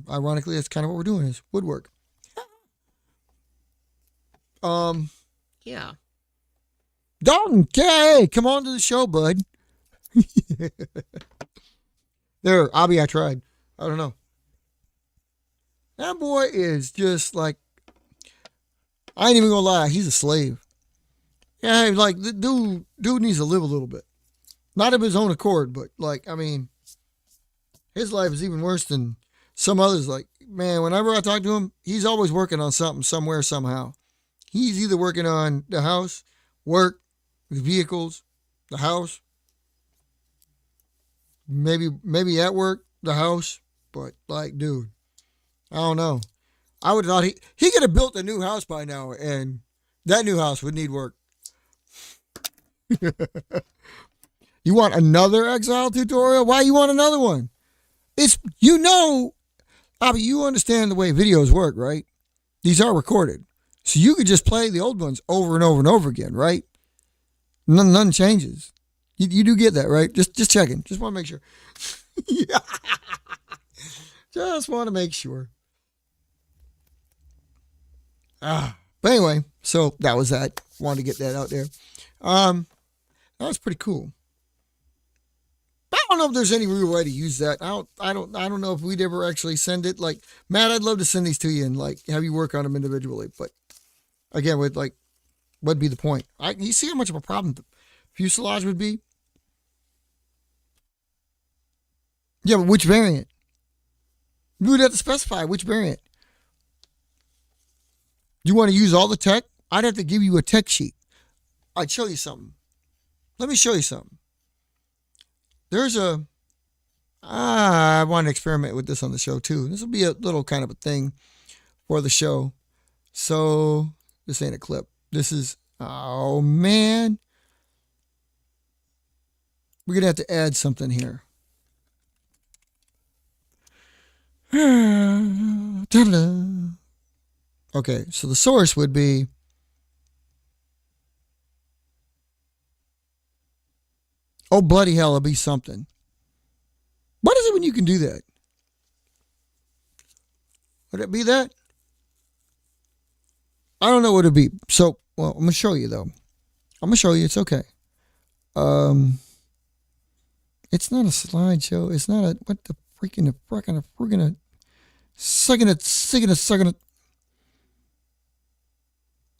Ironically, that's kind of what we're doing is woodwork. Um, Yeah. Dalton, hey, come on to the show, bud. There, Abby, I tried. I don't know. That boy is just like, I ain't even gonna lie, he's a slave. Yeah, like the dude needs to live a little bit. Not of his own accord, but like, I mean, his life is even worse than some others. Like, man, whenever I talk to him, he's always working on something, somewhere, somehow. He's either working on the house, work, the vehicles, the house, maybe at work, the house. But like, dude, I don't know. I would have thought he could have built a new house by now, and that new house would need work. You want another Exile tutorial? Why you want another one? It's, Bobby, you understand the way videos work, right? These are recorded. So you could just play the old ones over and over and over again, right? None changes. You do get that, right? Just checking. Just want to make sure. Yeah. Just want to make sure. But anyway, so that was that. Wanted to get that out there. That was pretty cool. I don't know if there's any real way to use that. I don't know if we'd ever actually send it. Like, Matt, I'd love to send these to you and like have you work on them individually. But again, with like, what'd be the point? You see how much of a problem the fuselage would be? Yeah, but which variant? You would have to specify which variant. You want to use all the tech? I'd have to give you a tech sheet. I'd show you something. Let me show you something. There's I want to experiment with this on the show too. This will be a little kind of a thing for the show. So this ain't a clip. This is, oh man. We're going to have to add something here. Okay, so the source would be, oh bloody hell, it'll be something. What is it when you can do that? Would it be that? I don't know what it'd be. So, well, I'm gonna show you though. I'm gonna show you. It's okay. It's not a slideshow. It's not a, what the freaking sucking it.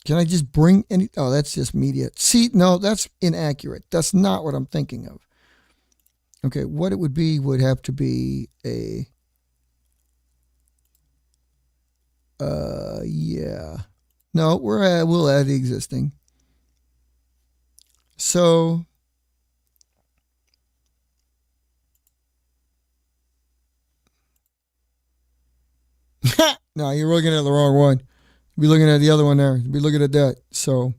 Can I just bring any? Oh, that's just media. See, no, that's inaccurate. That's not what I'm thinking of. Okay, what it would be would have to be a, yeah. No, we'll add the existing. So, no, you're looking at the wrong one. Be looking at the other one there. Be looking at that. So,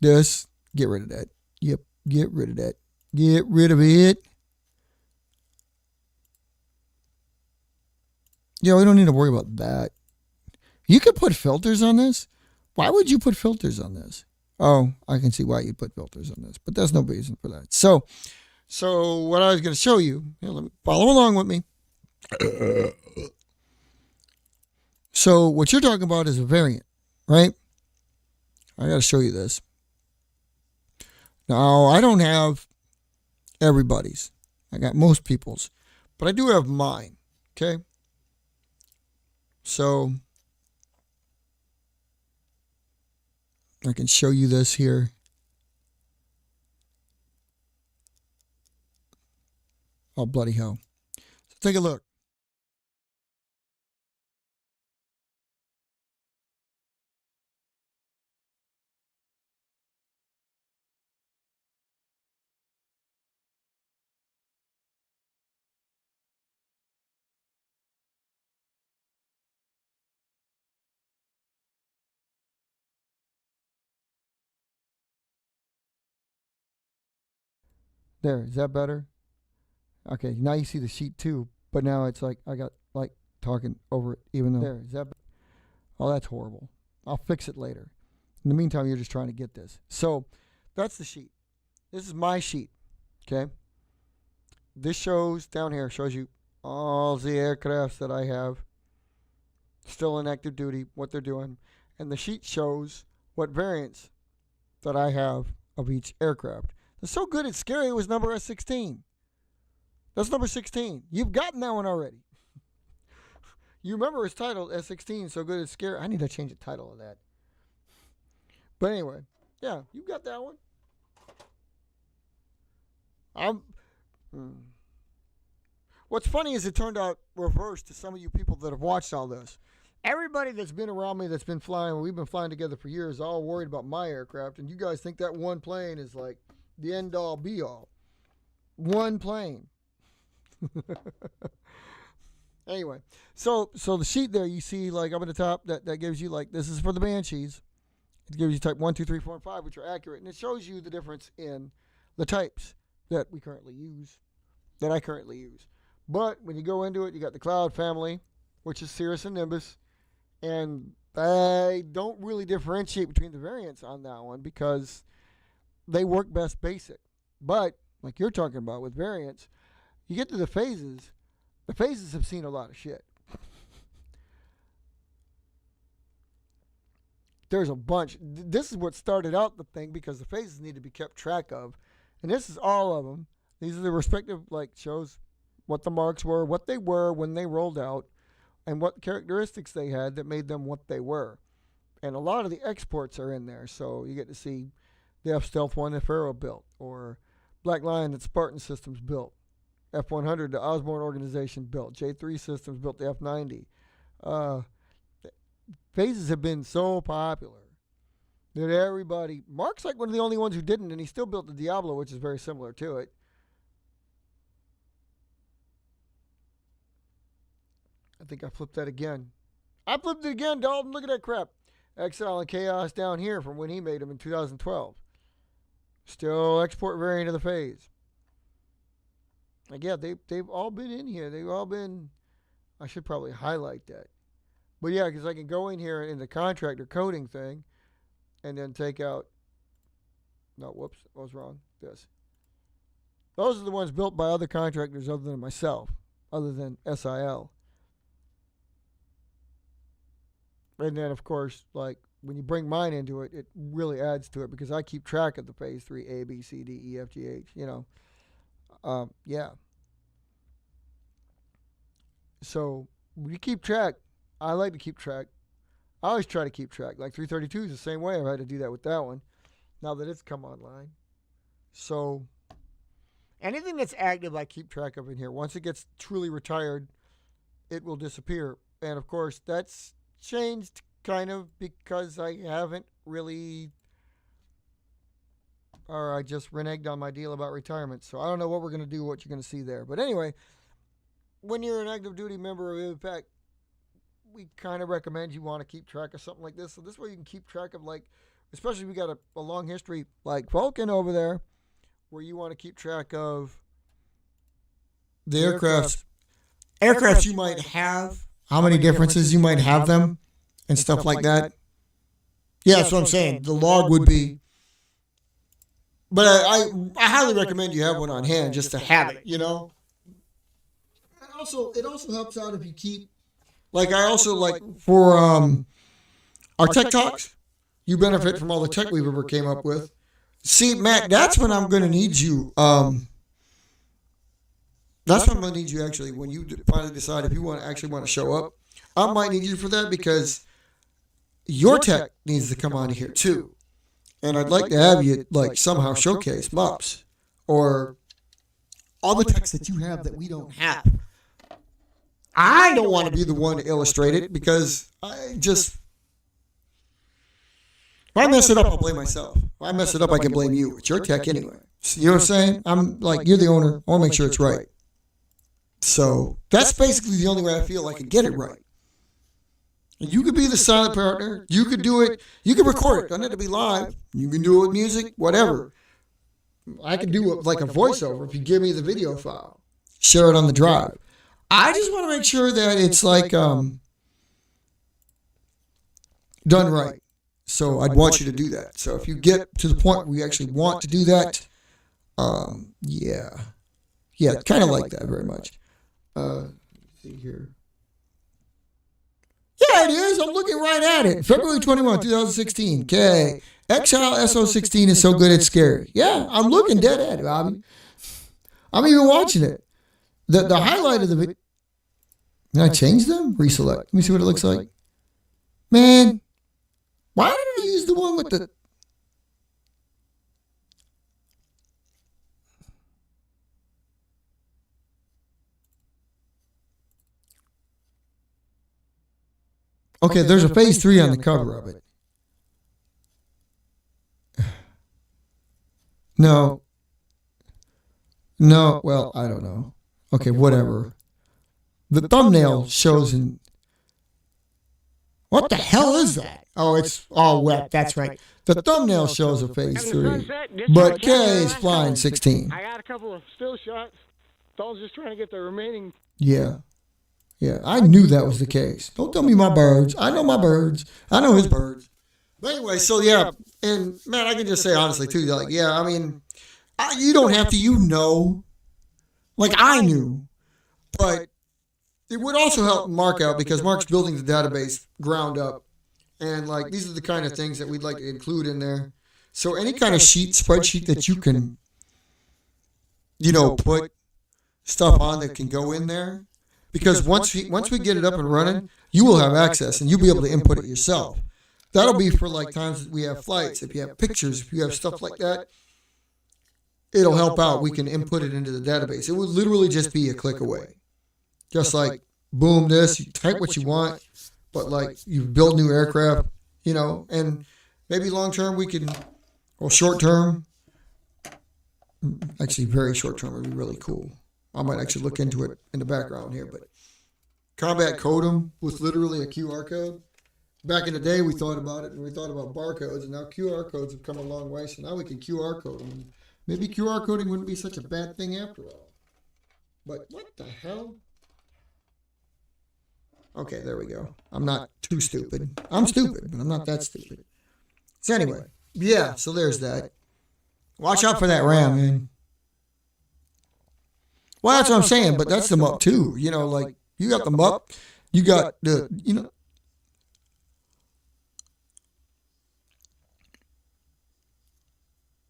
this, get rid of that. Yep, get rid of that. Get rid of it. Yeah, we don't need to worry about that. You could put filters on this. Why would you put filters on this? Oh, I can see why you put filters on this, but there's no reason for that. So what I was going to show you, let me follow along with me. So what you're talking about is a variant, right? I got to show you this. Now, I don't have everybody's. I got most people's, but I do have mine, okay? So I can show you this here. Oh, bloody hell. So take a look. There, is that better? Okay, now you see the sheet too, but now it's like I got like talking over it, even though there is that. Oh, that's horrible. I'll fix it later. In the meantime, you're just trying to get this. So that's the sheet. This is my sheet. Okay. This shows down here shows you all the aircrafts that I have still in active duty, what they're doing, and the sheet shows what variants that I have of each aircraft. It's so good it's scary. It was number S16. That's number 16. You've gotten that one already. You remember it's titled S16, so good it's scary. I need to change the title of that. But anyway, yeah, you got that one. What's funny is it turned out reversed to some of you people that have watched all this. Everybody that's been around me that's been flying, we've been flying together for years, all worried about my aircraft, and you guys think that one plane is like the end all be all. One plane. Anyway, so the sheet there you see like up at the top that gives you like this is for the Banshees. It gives you type 1, 2, 3, 4, and 5, which are accurate, and it shows you the difference in the types that we currently use, that I currently use. But when you go into it, you got the Cloud family, which is Cirrus and Nimbus, and I don't really differentiate between the variants on that one because they work best basic. But like you're talking about with variants, you get to the phases have seen a lot of shit. There's a bunch. This is what started out the thing because the phases need to be kept track of. And this is all of them. These are the respective, like, shows what the marks were, what they were when they rolled out, and what characteristics they had that made them what they were. And a lot of the exports are in there. So you get to see the F-Stealth one that Faro built, or Black Lion that Spartan Systems built. F-100 the Osborne organization built. J3 Systems built the F-90. Phases have been so popular that everybody... Mark's like one of the only ones who didn't, and he still built the Diablo, which is very similar to it. I think I flipped that again. I flipped it again, Dalton. Look at that crap. Exile and Chaos down here from when he made them in 2012. Still export variant of the phase. Like, yeah, they've all been in here. They've all been... I should probably highlight that. But yeah, because I can go in here in the contractor coding thing and then take out... No, whoops. I was wrong. This. Those are the ones built by other contractors other than myself. Other than SIL. And then, of course, like, when you bring mine into it, it really adds to it because I keep track of the phase 3, A, B, C, D, E, F, G, H, you know. Yeah. So, we keep track. I like to keep track. I always try to keep track. Like 332 is the same way. I've had to do that with that one now that it's come online. So, anything that's active, I keep track of in here. Once it gets truly retired, it will disappear. And, of course, that's changed kind of because I haven't really... Or I just reneged on my deal about retirement. So, I don't know what we're going to do, what you're going to see there. But anyway, when you're an active duty member of IVPAC, we kind of recommend you want to keep track of something like this. So this way you can keep track of, like, especially if we got a long history like Vulcan over there, where you want to keep track of the aircrafts you might have, how many differences you might have them, and stuff like that. Yeah, that's what I'm saying. The log would be... But I highly recommend you have one on hand just to have it, you know? And also, it also helps out if you keep... Like, I also, like, for our tech talks, you benefit from all the tech we've ever came up with. See, Matt, that's when I'm going to need you. That's when I'm going to need you, actually, when you finally decide if you actually want to show up. I might need you for that because your tech needs to come on here, too. And I'd like to have you, like, somehow showcase MUPs or all the techs that you have that we don't have. I don't want to be the one to illustrate it because I just... If I mess it up, I'll blame myself. If I mess it up, I can blame you. It's your tech anyway. So, you know what I'm saying? I'm like, you're the owner. I want to make sure it's right. So that's basically the only way I feel I can get it right. And you could be the silent partner. You could do it. You could record it. Doesn't have to be live. You can do it with music, whatever. I can do it like a voiceover if you give me the video file. share it on the drive. I just want to make sure that it's like done right. So I'd want you to do that. So if you get to the point where you actually want to do that, yeah, kind of like that very much. Let's see here. Yeah, it is. I'm looking right at it. February 21, 2016. Okay. Exile SO16 is so good it's scary. Yeah, I'm looking dead at it, Bobby. I'm even watching it. The highlight of the video. Can I change them? Reselect. Let me see what it looks like. Man, why did I use the one with the... Okay, there's a phase 3 on the cover of it. No. No, well, I don't know. Okay, whatever. The thumbnail shows in... What the hell is that? Oh, it's all wet. That's right. The thumbnail shows a phase 3. But K is flying 16. I got a couple of still shots. Dalton's just trying to get the remaining. Yeah. Yeah, I knew that was the case. Don't tell me my birds. I know my birds. I know his birds. But anyway, so yeah, and man, I can just say honestly too, like, yeah, I mean, you don't have to, you know, like I knew, but it would also help Mark out because Mark's building the database ground up, and like these are the kind of things that we'd like to include in there. So any kind of spreadsheet that you can, you know, put stuff on that can go in there. Because once we get it up and running, you will have access and you'll be able to input it yourself. That'll be for like times that we have flights. If you have pictures, if you have stuff like that, it'll help out. We can input it into the database. It would literally just be a click away. Just like, boom, this, you type what you want, but like you build new aircraft, you know, and maybe long term we can, or short term, actually very short term would be really cool. I might actually look into it in the background here, but combat codem with literally a QR code. Back in the day, we thought about it, and we thought about barcodes, and now QR codes have come a long way, so now we can QR code them. Maybe QR coding wouldn't be such a bad thing after all. But what the hell? Okay, there we go. I'm not too stupid. I'm stupid, but I'm not that stupid. So anyway, yeah, so there's that. Watch out for that RAM, man. Well, that's what I'm saying, but that's the MUP too. You know, like you got the MUP, you got the, you know.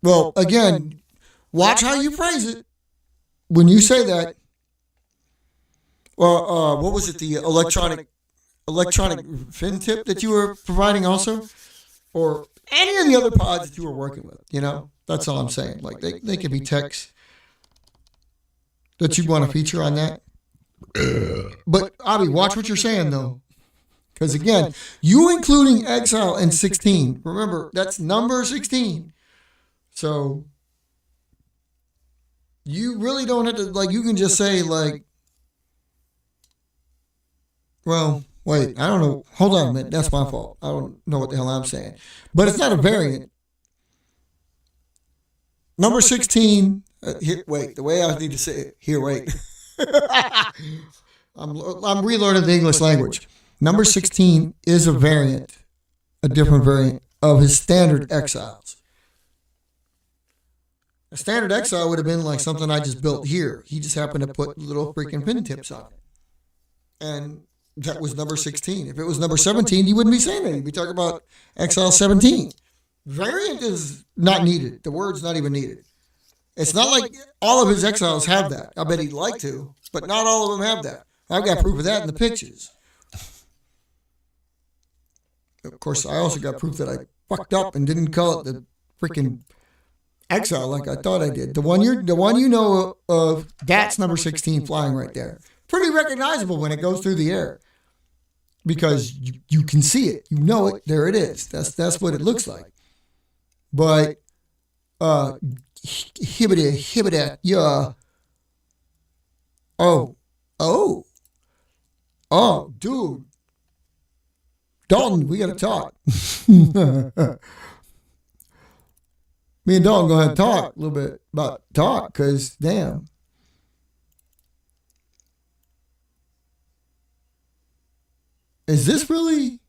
Well, again, watch how you phrase it when you say that. Well, what was it? The electronic fin tip that you were providing also, or any of the other pods that you were working with. You know, that's all I'm saying. Like they could be text that you want to feature on that. But Abby, watch what you're saying though, because again, you including Exile and 16. Remember, that's number 16. So you really don't have to, like, you can just say like, well, wait, I don't know. Hold on a minute. That's my fault. I don't know what the hell I'm saying. But it's not a variant. Number 16. Here, wait, the way I need to say it. Here, wait. I'm relearning the English language. Number 16 is a variant, a different variant of his standard exiles. A standard exile would have been like something I just built here. He just happened to put little freaking pin tips on it. And that was number 16. If it was number 17, you wouldn't be saying that. You'd be talking about exile 17. Variant is not needed. The word's not even needed. It's not like all of his exiles have that. I bet he'd like to, but not all of them have that. I've got proof of that in the pictures. Of course, I also got proof that I fucked up and didn't call it the freaking exile like I thought I did. The one you know of, that's number 16 flying right there. Pretty recognizable when it goes through the air because you can see it. You know it. There it is. That's what it looks like. But hibbity, yeah. Oh, dude. Dalton, we got to talk. Me and Dalton going to talk a little bit about talk because, damn. is this really?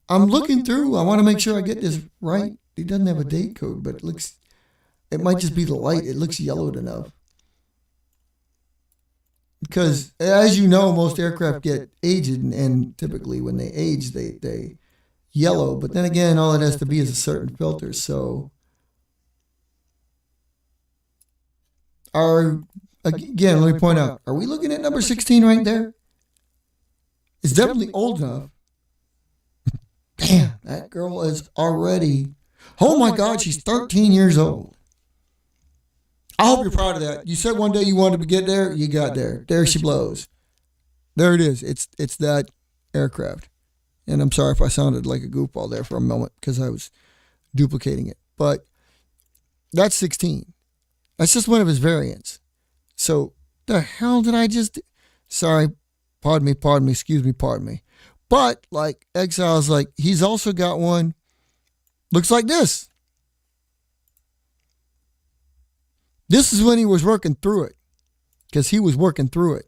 I'm looking through. I want to make sure I get this right. He doesn't have a date code, but it might just be the light. It looks yellowed enough. Because, as you know, most aircraft get aged, and typically when they age, they yellow. But then again, all it has to be is a certain filter. So, again, let me point out, are we looking at number 16 right there? It's definitely old enough. Damn, that girl is already, oh my God, she's 13 years old. I hope you're proud of that. You said one day you wanted to get there, you got there. There she blows. There it is. It's that aircraft. And I'm sorry if I sounded like a goofball there for a moment because I was duplicating it. But that's 16. That's just one of his variants. So the hell did I just do? Sorry, pardon me, excuse me, pardon me. But like Exile's like, he's also got one, looks like this. This is when he was working through it. Because he was working through it.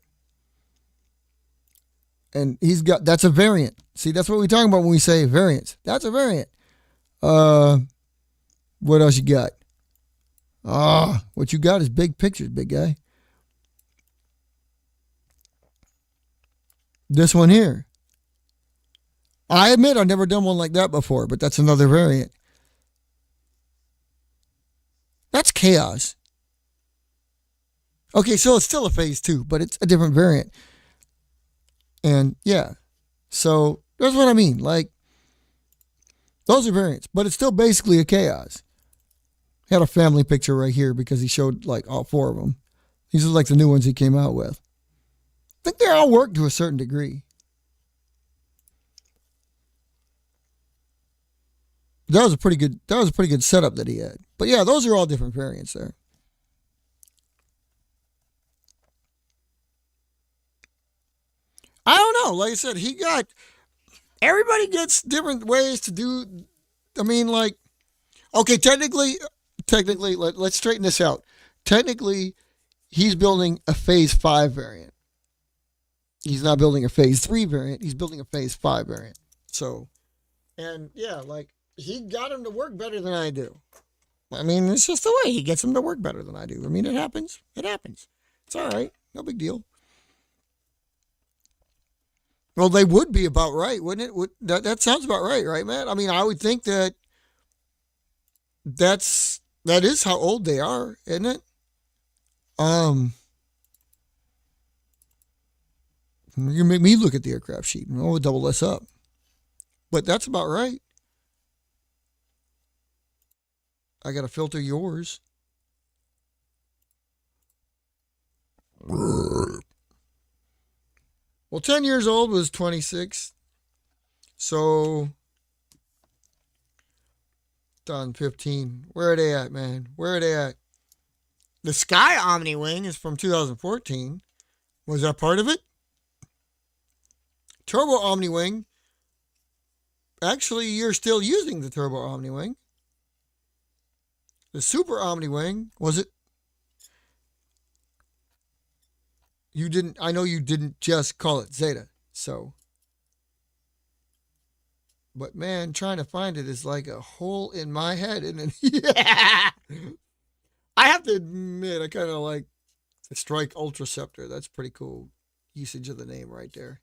And that's a variant. See, that's what we're talking about when we say variants. That's a variant. What else you got? What you got is big pictures, big guy. This one here. I admit I've never done one like that before, but that's another variant. That's chaos. Okay, so it's still a phase 2, but it's a different variant. And yeah, so that's what I mean. Like, those are variants, but it's still basically a chaos. Had a family picture right here because he showed like all 4 of them. These are like the new ones he came out with. I think they all work to a certain degree. That was a pretty good setup that he had. But yeah, those are all different variants there. I don't know. Like I said, everybody gets different ways to do. I mean, like, okay, technically, let's straighten this out. Technically, he's building a phase 5 variant. He's not building a phase 3 variant. He's building a phase 5 variant. So, and yeah, like, he got him to work better than I do. I mean, it's just the way he gets him to work better than I do. I mean, it happens. It happens. It's all right. No big deal. Well, they would be about right, wouldn't it? That sounds about right, Matt? I mean, I would think that is how old they are, isn't it? You make me look at the aircraft sheet and we'll double this up. But that's about right. I got to filter yours. Well, 10 years old was 26. So, done 15. Where are they at, man? Where are they at? The Sky Omni Wing is from 2014. Was that part of it? Turbo Omni Wing. Actually, you're still using the Turbo Omni Wing. The Super Omni Wing, was it? I know you didn't just call it Zeta, so. But man, trying to find it is like a hole in my head, isn't it? Yeah. I have to admit, I kind of like the Strike Ultra Scepter. That's pretty cool usage of the name right there.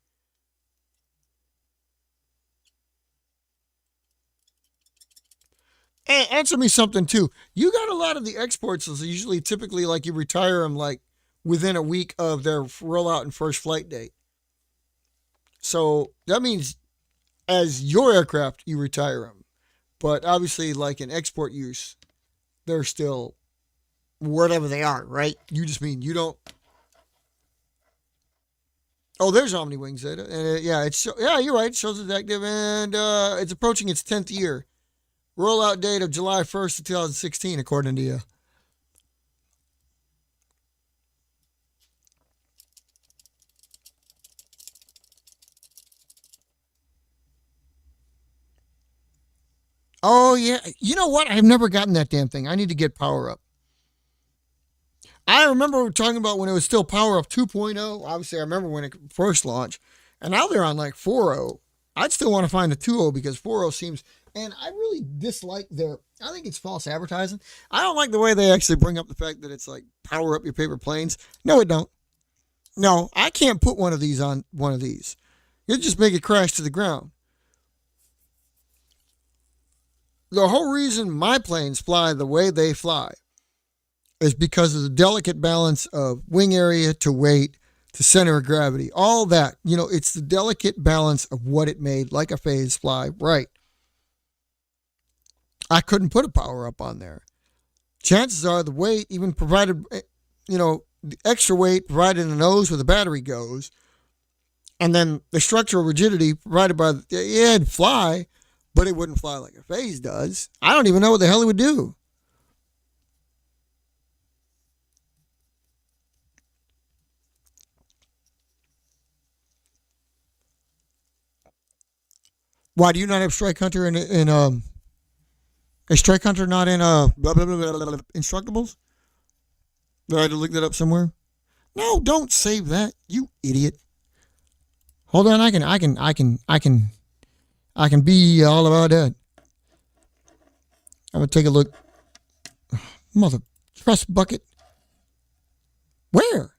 And answer me something too. You got a lot of the exports, so usually typically like you retire them like within a week of their rollout and first flight date. So that means as your aircraft, you retire them. But obviously like in export use, they're still whatever they are, right? You just mean you don't. Oh, there's Omni Wing Zeta. And yeah, you're right. It shows it's active and it's approaching its 10th year. Rollout date of July 1st of 2016, according to you. Oh, yeah. You know what? I've never gotten that damn thing. I need to get Power Up. I remember talking about when it was still Power Up 2.0. Obviously, I remember when it first launched. And now they're on like 4.0. I'd still want to find a 2.0 because 4.0 seems, and I really dislike I think it's false advertising. I don't like the way they actually bring up the fact that it's like power up your paper planes. No, it don't. No, I can't put one of these on one of these. You'll just make it crash to the ground. The whole reason my planes fly the way they fly is because of the delicate balance of wing area to weight to center of gravity. All that, it's the delicate balance of what it made, like a phase fly, right? I couldn't put a power up on there. Chances are the weight, even provided, the extra weight provided in the nose where the battery goes, and then the structural rigidity provided by, it'd fly, but it wouldn't fly like a phase does. I don't even know what the hell it would do. Why do you not have Strike Hunter in is Strike Hunter not in blah, blah, blah, blah, blah, Instructables? Do I have to look that up somewhere? No, don't save that, you idiot. Hold on, I can be all about that. I'm gonna take a look. Mother trust bucket. Where?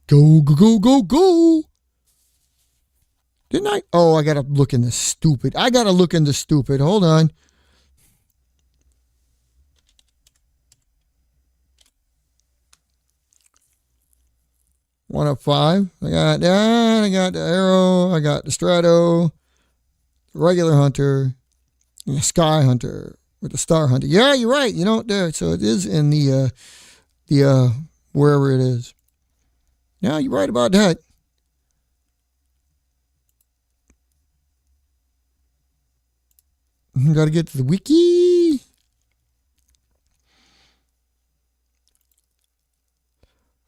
Go, go, go, go, go. Didn't I? Oh, I gotta look in the stupid. Hold on. One of 5. I got that. I got the Arrow. I got the Strato. Regular Hunter. And the Sky Hunter with the Star Hunter. Yeah, you're right. There. So it is in the wherever it is. Yeah, you're right about that. Got to get to the wiki.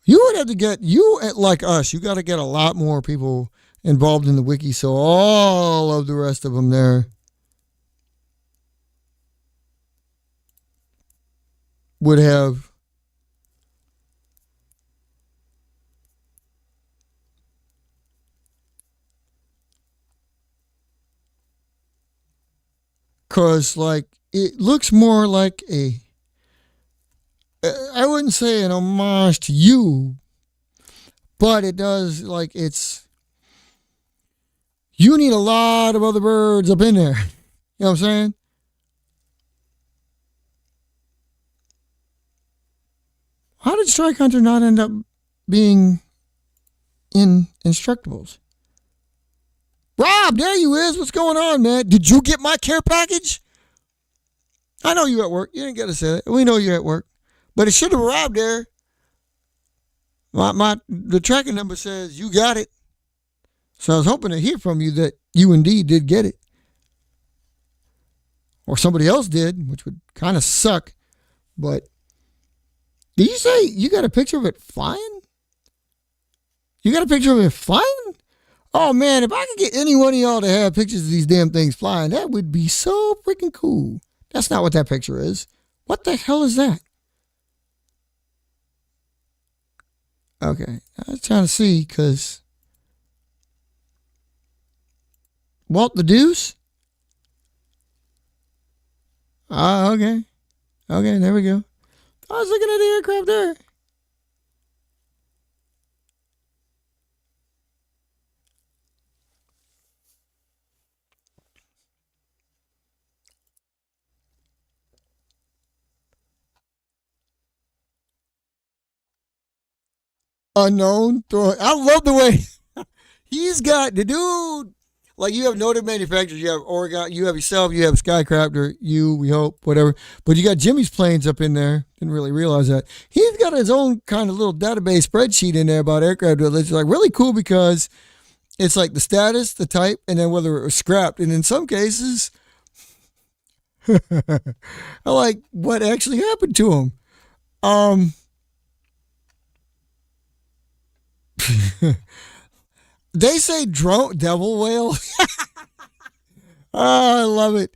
You would have to get, like us, you got to get a lot more people involved in the wiki, so all of the rest of them there would have because it looks more like I wouldn't say an homage to you, but it does, you need a lot of other birds up in there. You know what I'm saying? How did Strike Hunter not end up being in Instructables? Rob, there you is. What's going on, man? Did you get my care package? I know you at work. You didn't get to say it. We know you're at work. But it should have arrived there. The tracking number says you got it. So I was hoping to hear from you that you indeed did get it. Or somebody else did, which would kind of suck. But did you say you got a picture of it flying? You got a picture of it flying? Oh man, if I could get any one of y'all to have pictures of these damn things flying, that would be so freaking cool. That's not what that picture is. What the hell is that? Okay, I was trying to see because Walt the Deuce? Okay. Okay, there we go. I was looking at the aircraft there. Unknown. I love the way he's got the dude. Like you have noted manufacturers, you have Oregon, you have yourself, you have Skycrafter, we hope, whatever. But you got Jimmy's planes up in there. Didn't really realize that. He's got his own kind of little database spreadsheet in there about aircraft. It's like really cool because it's like the status, the type, and then whether it was scrapped. And in some cases, I like what actually happened to him. They say drone devil whale. I love it.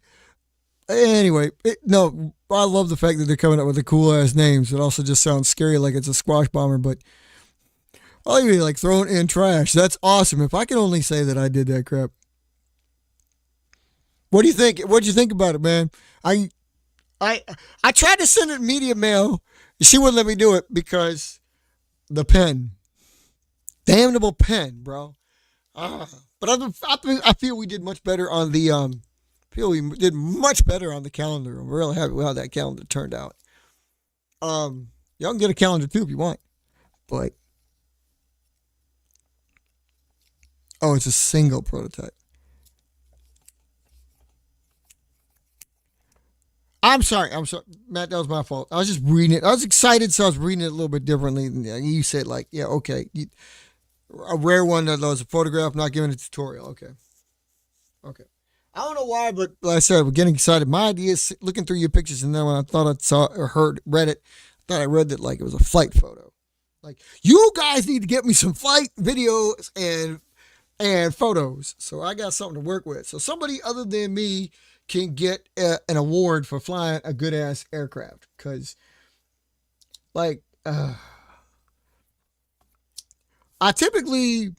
Anyway, no, I love the fact that they're coming up with the cool ass names. It also just sounds scary, like it's a squash bomber. But Oh, you like throwing it in trash. That's awesome. If I could only say that I did that crap. What do you think? What'd you think about it, man? I I I tried to send it media mail. She wouldn't let me do it because the pen, damnable pen, bro. Ah. But I feel we did much better on the feel we did much better on the calendar. I'm really happy with how that calendar turned out. Y'all can get a calendar too if you want, but oh, it's a single prototype. I'm sorry, Matt. That was my fault. I was just reading it. I was excited, so I was reading it a little bit differently. You said like, yeah, okay, a rare one that was a photograph, not giving a tutorial. Okay. Okay. I don't know why, but like I said, we're getting excited. My idea is looking through your pictures, and then when I thought I saw or read it, I thought I read that like it was a flight photo. Like, you guys need to get me some flight videos and photos. So I got something to work with. So somebody other than me can get an award for flying a good ass aircraft. Cause like, I typically,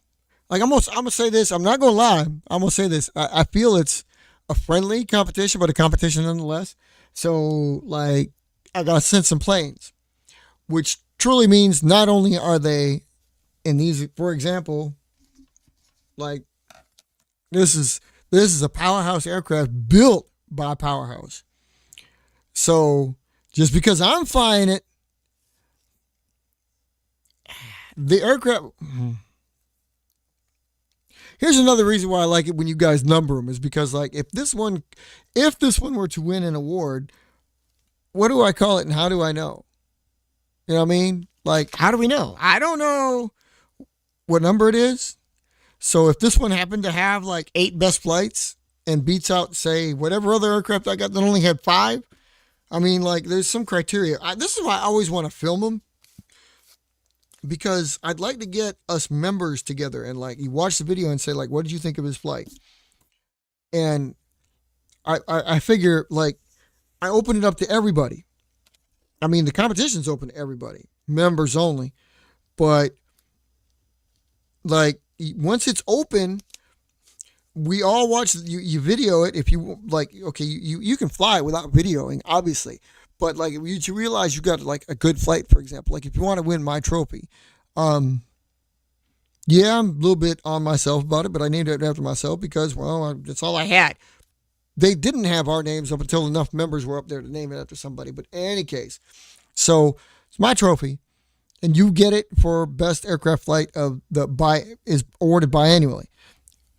like, I'm gonna say this. I'm not gonna lie. I'm gonna say this. I feel it's a friendly competition, but a competition nonetheless. So, like, I gotta send some planes, which truly means not only are they in these, for example, like this is a powerhouse aircraft built by Powerhouse. So just because I'm flying it, the aircraft. Here's another reason why I like it when you guys number them is because like if this one were to win an award, what do I call it and how do I know? You know what I mean? Like, how do we know? I don't know what number it is. So if this one happened to have like 8 best flights and beats out, say, whatever other aircraft I got that only had 5, I mean, like, there's some criteria. This is why I always want to film them, because I'd like to get us members together and like you watch the video and say like, what did you think of his flight? And I figure like I open it up to everybody. I mean, the competition's open to everybody, members only, but like once it's open, we all watch you video it. If you like, okay, you can fly without videoing, obviously. But like you realize you got like a good flight, for example. Like if you want to win my trophy, yeah, I'm a little bit on myself about it, but I named it after myself because, well, that's all I had. They didn't have our names up until enough members were up there to name it after somebody. But in any case, so it's my trophy, and you get it for best aircraft flight of is awarded biannually.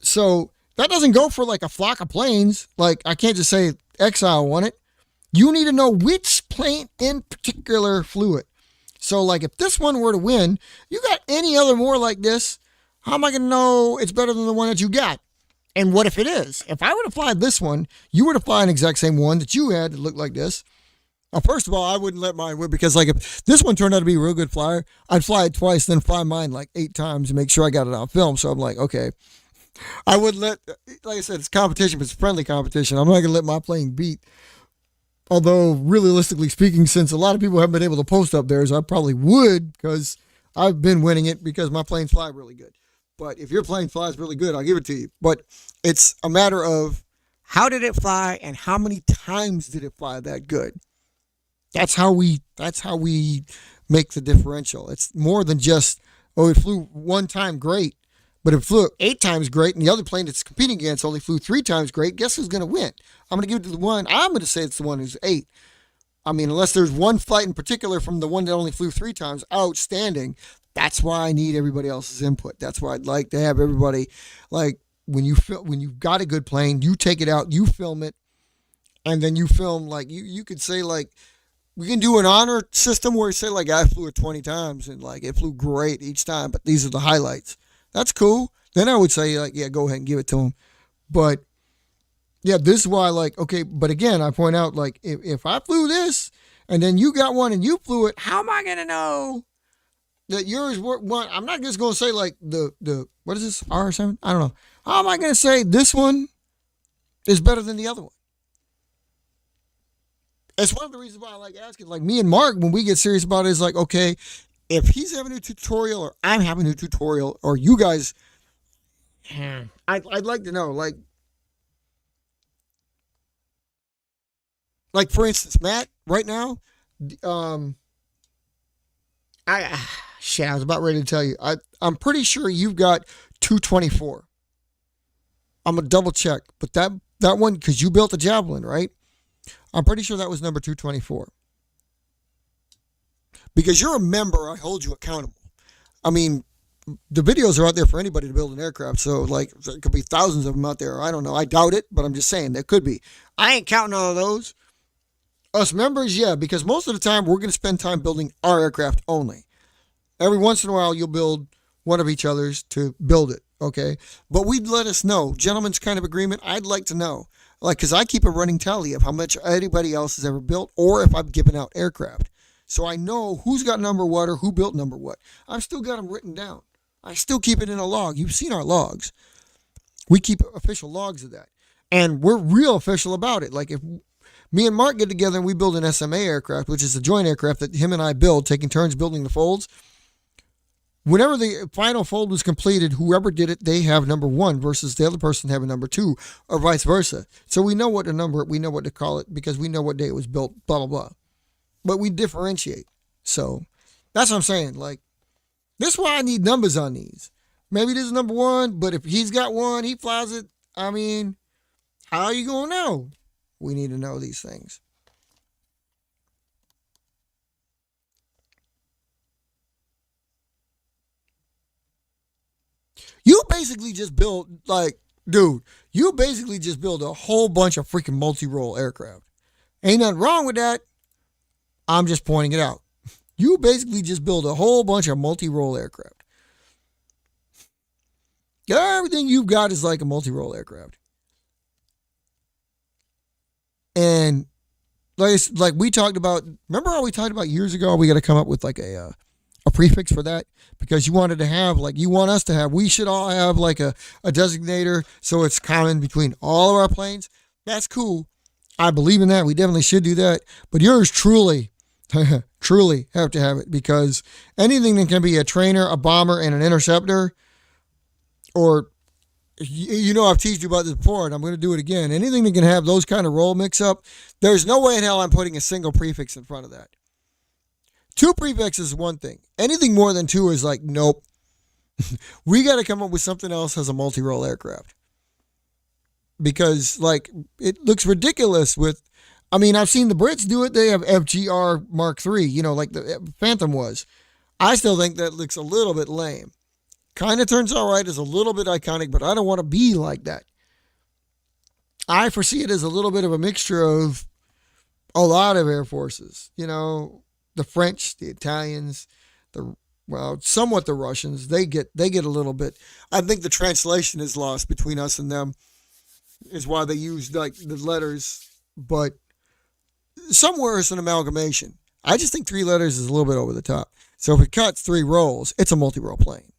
So that doesn't go for like a flock of planes. Like I can't just say Exile won it. You need to know which plane in particular flew it. So, like, if this one were to win, you got any other more like this, how am I going to know it's better than the one that you got? And what if it is? If I would have flied this one, you would have flied an exact same one that you had that looked like this. Now, first of all, I wouldn't let mine win because, like, if this one turned out to be a real good flyer, I'd fly it twice, then fly mine like 8 times and make sure I got it on film. So I'm like, okay. I wouldn't let, like I said, it's competition, but it's friendly competition. I'm not going to let my plane beat. Although, realistically speaking, since a lot of people haven't been able to post up theirs, I probably would because I've been winning it because my planes fly really good. But if your plane flies really good, I'll give it to you. But it's a matter of how did it fly and how many times did it fly that good? That's how we make the differential. It's more than just, oh, it flew one time great. But if it flew 8 times great and the other plane it's competing against only flew 3 times great, guess who's going to win? I'm going to give it to the one. I'm going to say it's the one who's 8. I mean, unless there's one flight in particular from the one that only flew 3 times, outstanding. That's why I need everybody else's input. That's why I'd like to have everybody, like, when you've got a good plane, you take it out, you film it, and then you film, like, you could say, like, we can do an honor system where you say, like, I flew it 20 times and, like, it flew great each time, but these are the highlights. That's cool. Then I would say, like, yeah, go ahead and give it to him. But, yeah, this is why, like, okay, but again, I point out, like, if I flew this and then you got one and you flew it, how am I going to know that yours were one? I'm not just going to say, like, the what is this, R7? I don't know. How am I going to say this one is better than the other one? It's one of the reasons why I like asking. Like, me and Mark, when we get serious about it, is like, okay, if he's having a tutorial or I'm having a tutorial or you guys, I'd like to know, like for instance, Matt, right now, um, I was about ready to tell you. I'm pretty sure you've got 224. I'm gonna double check, but that one because you built a javelin, right? I'm pretty sure that was number 224. Because you're a member, I hold you accountable. I mean, the videos are out there for anybody to build an aircraft, so like there could be thousands of them out there. I don't know. I doubt it, but I'm just saying there could be. I ain't counting all of those. Us members, yeah, because most of the time we're gonna spend time building our aircraft only. Every once in a while, you'll build one of each other's to build it, okay? But we'd let us know. Gentlemen's kind of agreement, I'd like to know. Like, because I keep a running tally of how much anybody else has ever built or if I've given out aircraft. So I know who's got number what or who built number what. I've still got them written down. I still keep it in a log. You've seen our logs. We keep official logs of that. And we're real official about it. Like, if me and Mark get together and we build an SMA aircraft, which is a joint aircraft that him and I build, taking turns building the folds, whenever the final fold was completed, whoever did it, they have number one versus the other person having number two, or vice versa. So we know what to number it, we know what to call it, because we know what day it was built, blah, blah, blah. But we differentiate. So that's what I'm saying. Like, this is why I need numbers on these. Maybe this is number one, but if he's got one, he flies it. I mean, how are you going to know? We need to know these things. You basically just built, like, dude, you basically just built a whole bunch of freaking multi-role aircraft. Ain't nothing wrong with that. I'm just pointing it out. You basically just built a whole bunch of multi-role aircraft. Everything you've got is like a multi-role aircraft. And like we talked about, remember how we talked about years ago, we got to come up with like a prefix for that, because you wanted to have, like, you want us to have, we should all have like a designator so it's common between all of our planes. That's cool. I believe in that. We definitely should do that. But yours truly, truly have to have it, because anything that can be a trainer, a bomber, and an interceptor, or, you know, I've teased you about this before, and I'm going to do it again. Anything that can have those kind of role mix-up, there's no way in hell I'm putting a single prefix in front of that. 2 prefixes is one thing. Anything more than 2 is like, nope. We got to come up with something else as a multi-role aircraft. Because, like, it looks ridiculous with, I mean, I've seen the Brits do it. They have FGR Mark III, you know, like the Phantom was. I still think that looks a little bit lame. Kind of turns out right, is a little bit iconic, but I don't want to be like that. I foresee it as a little bit of a mixture of a lot of air forces, you know. The French, the Italians, somewhat the Russians, they get a little bit. I think the translation is lost between us and them, is why they use like the letters, but somewhere it's an amalgamation. I just think 3 letters is a little bit over the top. So if it cuts 3 roles, it's a multi-role plane.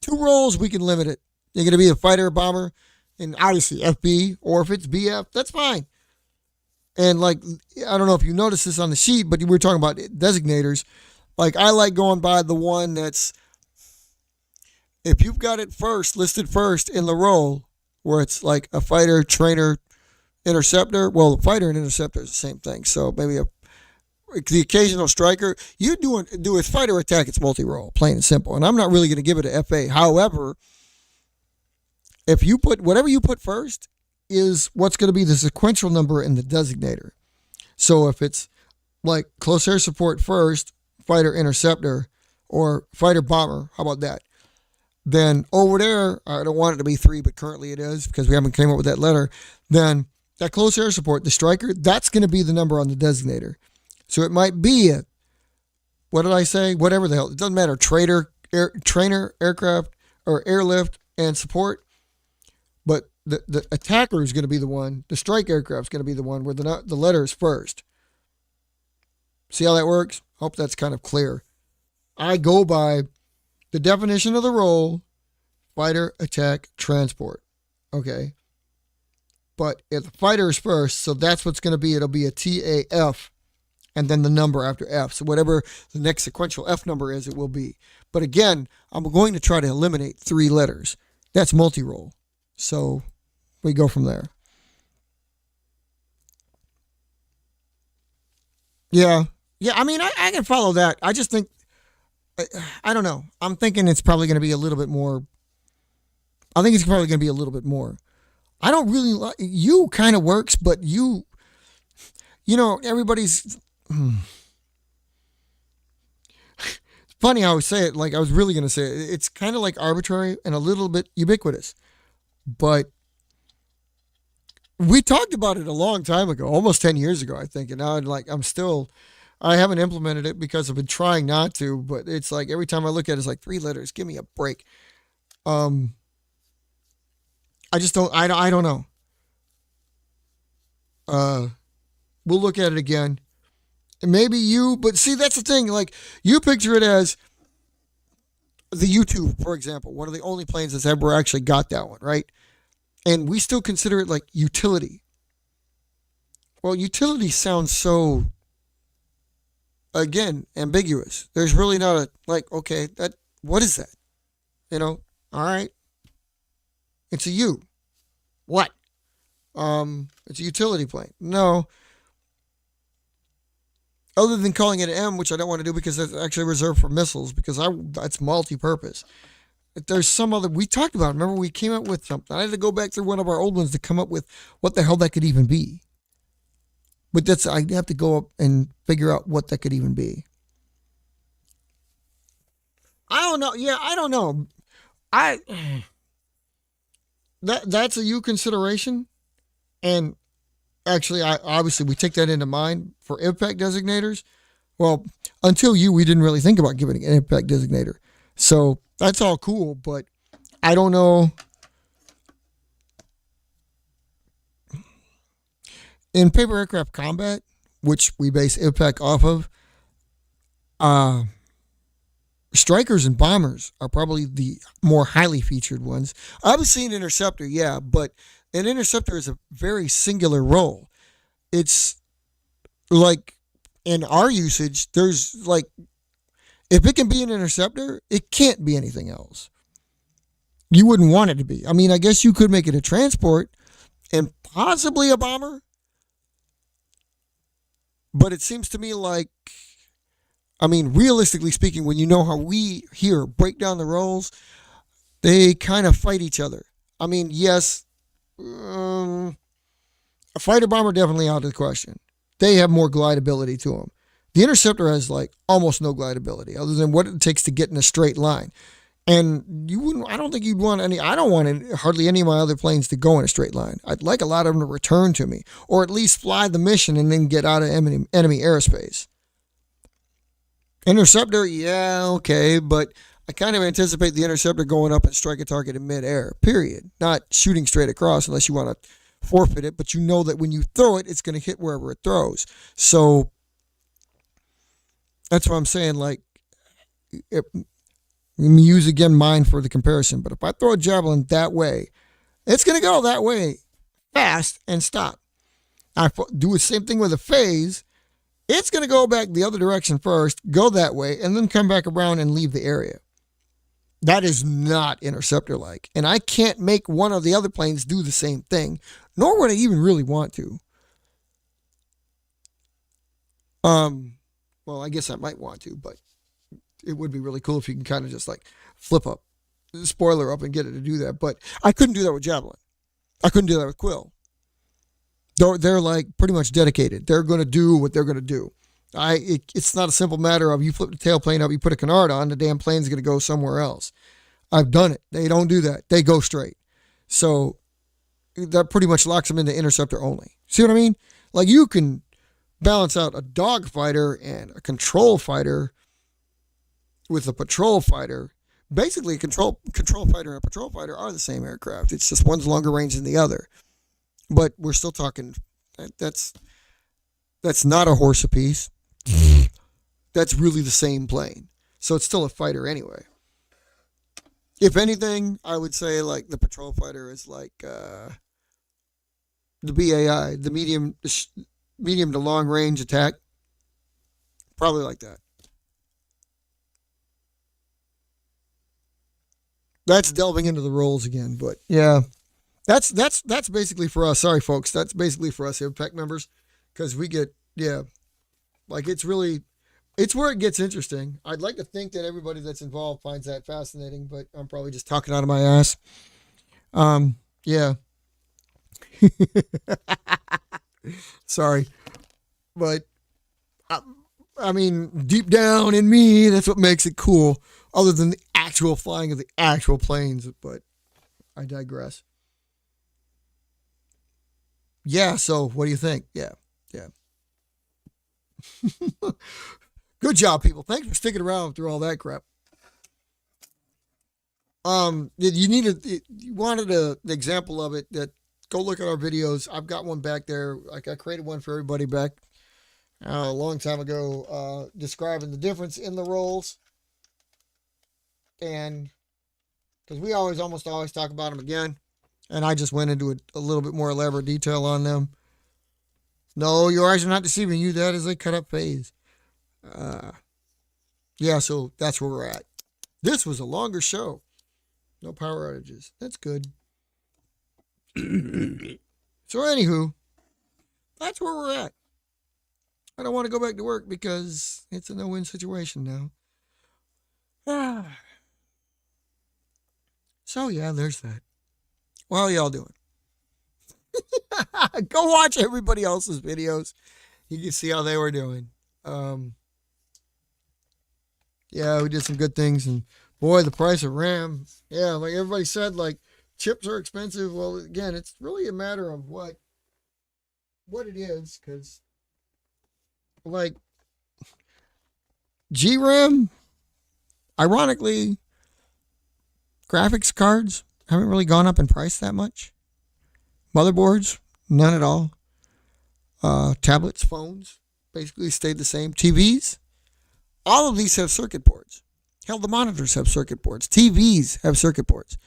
2 roles, we can limit it. You're going to be a fighter, a bomber, and obviously FB, or if it's BF, that's fine. And like, I don't know if you noticed this on the sheet, but we were talking about designators. Like, I like going by the one that's, if you've got it first, listed first in the role, where it's like a fighter, trainer, interceptor. Well, the fighter and interceptor is the same thing. So maybe the occasional striker. You do a fighter attack, it's multi-role, plain and simple. And I'm not really going to give it a FA. However, if you put, whatever you put first is what's going to be the sequential number in the designator. So if it's like close air support first, fighter interceptor, or fighter bomber, how about that? Then over there, I don't want it to be 3, but currently it is because we haven't came up with that letter. Then that close air support, the striker, that's going to be the number on the designator. So it might be what did I say? Whatever the hell. It doesn't matter. Trainer, aircraft, or airlift and support. But the attacker is going to be the one. The strike aircraft is going to be the one where the letter is first. See how that works? Hope that's kind of clear. I go by the definition of the role: fighter, attack, transport. Okay. But if the fighter is first, so that's what's going to be. It'll be a TAF and then the number after F. So whatever the next sequential F number is, it will be. But again, I'm going to try to eliminate 3 letters. That's multi-roll. So we go from there. Yeah. Yeah, I mean, I can follow that. I just think, I don't know. I'm thinking it's probably going to be a little bit more. I think it's probably going to be a little bit more. I don't really like, you kind of works, but you know, everybody's, funny how I say it, like I was really going to say it. It's kind of like arbitrary and a little bit ubiquitous. But we talked about it a long time ago, almost 10 years ago, I think. And now I haven't implemented it because I've been trying not to, but it's like every time I look at it, it's like 3 letters. Give me a break. I just don't, I don't know. We'll look at it again. And maybe but see, that's the thing. Like, you picture it as the U2, for example, one of the only planes that's ever actually got that one, right? And we still consider it like utility. Well, utility sounds so, again, ambiguous. There's really not a, like, okay, what is that? You know, all right. It's a U. What? It's a utility plane. No. Other than calling it an M, which I don't want to do because that's actually reserved for missiles, because that's multi-purpose. If there's some other, we talked about it. Remember, we came up with something. I had to go back through one of our old ones to come up with what the hell that could even be. But I have to go up and figure out what that could even be. I don't know. Yeah, I don't know. That's a U consideration. And actually, obviously, we take that into mind for IVPAC designators. Well, until we didn't really think about giving an IVPAC designator. So that's all cool, but I don't know. In paper aircraft combat, which we base IVPAC off of, strikers and bombers are probably the more highly featured ones. Obviously, an interceptor, yeah, but an interceptor is a very singular role. It's like, in our usage, there's like, if it can be an interceptor, it can't be anything else. You wouldn't want it to be. I mean, I guess you could make it a transport and possibly a bomber. But it seems to me like, I mean, realistically speaking, when you know how we here break down the roles, they kind of fight each other. I mean, yes, a fighter bomber definitely out of the question. They have more glide ability to them. The interceptor has like almost no glide ability other than what it takes to get in a straight line. And I don't think you'd want I don't want hardly any of my other planes to go in a straight line. I'd like a lot of them to return to me, or at least fly the mission and then get out of enemy airspace. Interceptor, yeah, okay, but I kind of anticipate the interceptor going up and strike a target in midair, period. Not shooting straight across unless you want to forfeit it, but you know that when you throw it, it's going to hit wherever it throws. So that's what I'm saying, like, let me use again mine for the comparison, but if I throw a javelin that way, it's going to go that way fast and stop. I do the same thing with a phase. It's going to go back the other direction first, go that way, and then come back around and leave the area. That is not interceptor-like. And I can't make one of the other planes do the same thing, nor would I even really want to. Well, I guess I might want to, but it would be really cool if you can kind of just like flip up, spoiler up and get it to do that. But I couldn't do that with Javelin. I couldn't do that with Quill. They're like pretty much dedicated. They're going to do what they're going to do. It's not a simple matter of you flip the tailplane up, you put a canard on, the damn plane's going to go somewhere else. I've done it. They don't do that. They go straight. So that pretty much locks them into interceptor only. See what I mean? Like, you can balance out a dogfighter and a control fighter with a patrol fighter. Basically, a control fighter and a patrol fighter are the same aircraft. It's just one's longer range than the other. But we're still talking, that's not a horse apiece. That's really the same plane. So it's still a fighter anyway. If anything, I would say like the patrol fighter is like the BAI, the medium to long range attack Probably like that. That's delving into the roles again, but yeah, that's basically for us. Sorry, folks, that's basically for us IVPAC members, because we get like it's where it gets interesting. I'd like to think that everybody that's involved finds that fascinating, but I'm probably just talking out of my ass. Yeah. Sorry, but I mean, deep down in me, that's what makes it cool, other than the actual flying of the actual planes, but I digress. Yeah, so what do you think? Yeah. Good job, people. Thanks for sticking around through all that crap. You wanted an example of it, that go look at our videos. I've got one back there. Like, I created one for everybody back a long time ago, describing the difference in the roles. And because we almost always talk about them again. And I just went into a little bit more elaborate detail on them. No, your eyes are not deceiving you. That is a cut up phase. Yeah, so that's where we're at. This was a longer show. No power outages. That's good. So anywho, that's where we're at. I don't want to go back to work because it's a no-win situation now. So yeah, there's that. How y'all doing? Go watch everybody else's videos. You can see how they were doing. Yeah, we did some good things, and boy, the price of RAM. Yeah, like everybody said, like chips are expensive. Well, again, it's really a matter of what it is, because like GRAM, ironically, graphics cards haven't really gone up in price that much. Motherboards, none at all. Tablets, phones, basically stayed the same. TVs, all of these have circuit boards. Hell, the monitors have circuit boards. TVs have circuit boards.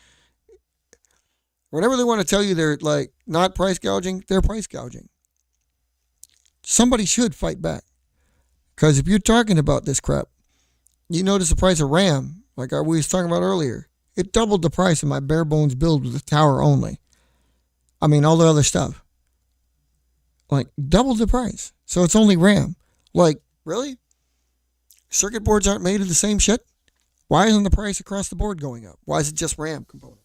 Whenever they want to tell you they're like not price gouging, they're price gouging. Somebody should fight back. Because if you're talking about this crap, you notice the price of RAM, like we was talking about earlier. It doubled the price of my bare bones build with the tower only. I mean, all the other stuff. Like, doubled the price. So it's only RAM. Like, really? Circuit boards aren't made of the same shit? Why isn't the price across the board going up? Why is it just RAM components?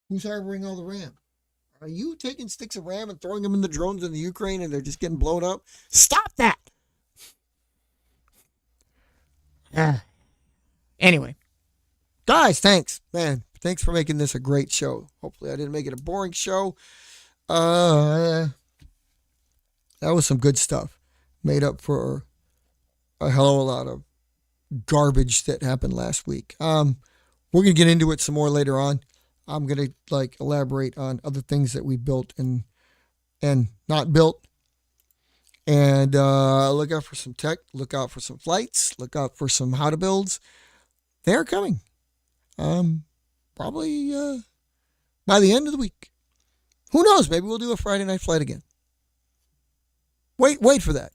Who's harboring all the RAM? Are you taking sticks of RAM and throwing them in the drones in the Ukraine and they're just getting blown up? Stop that! Anyway. Guys, thanks. Man, thanks for making this a great show. Hopefully I didn't make it a boring show. That was some good stuff. Made up for a hell of a lot of garbage that happened last week. We're going to get into it some more later on. I'm going to elaborate on other things that we built and not built. And look out for some tech. Look out for some flights. Look out for some how to builds. They're coming. Probably by the end of the week. Who knows? Maybe we'll do a Friday night flight again. Wait for that.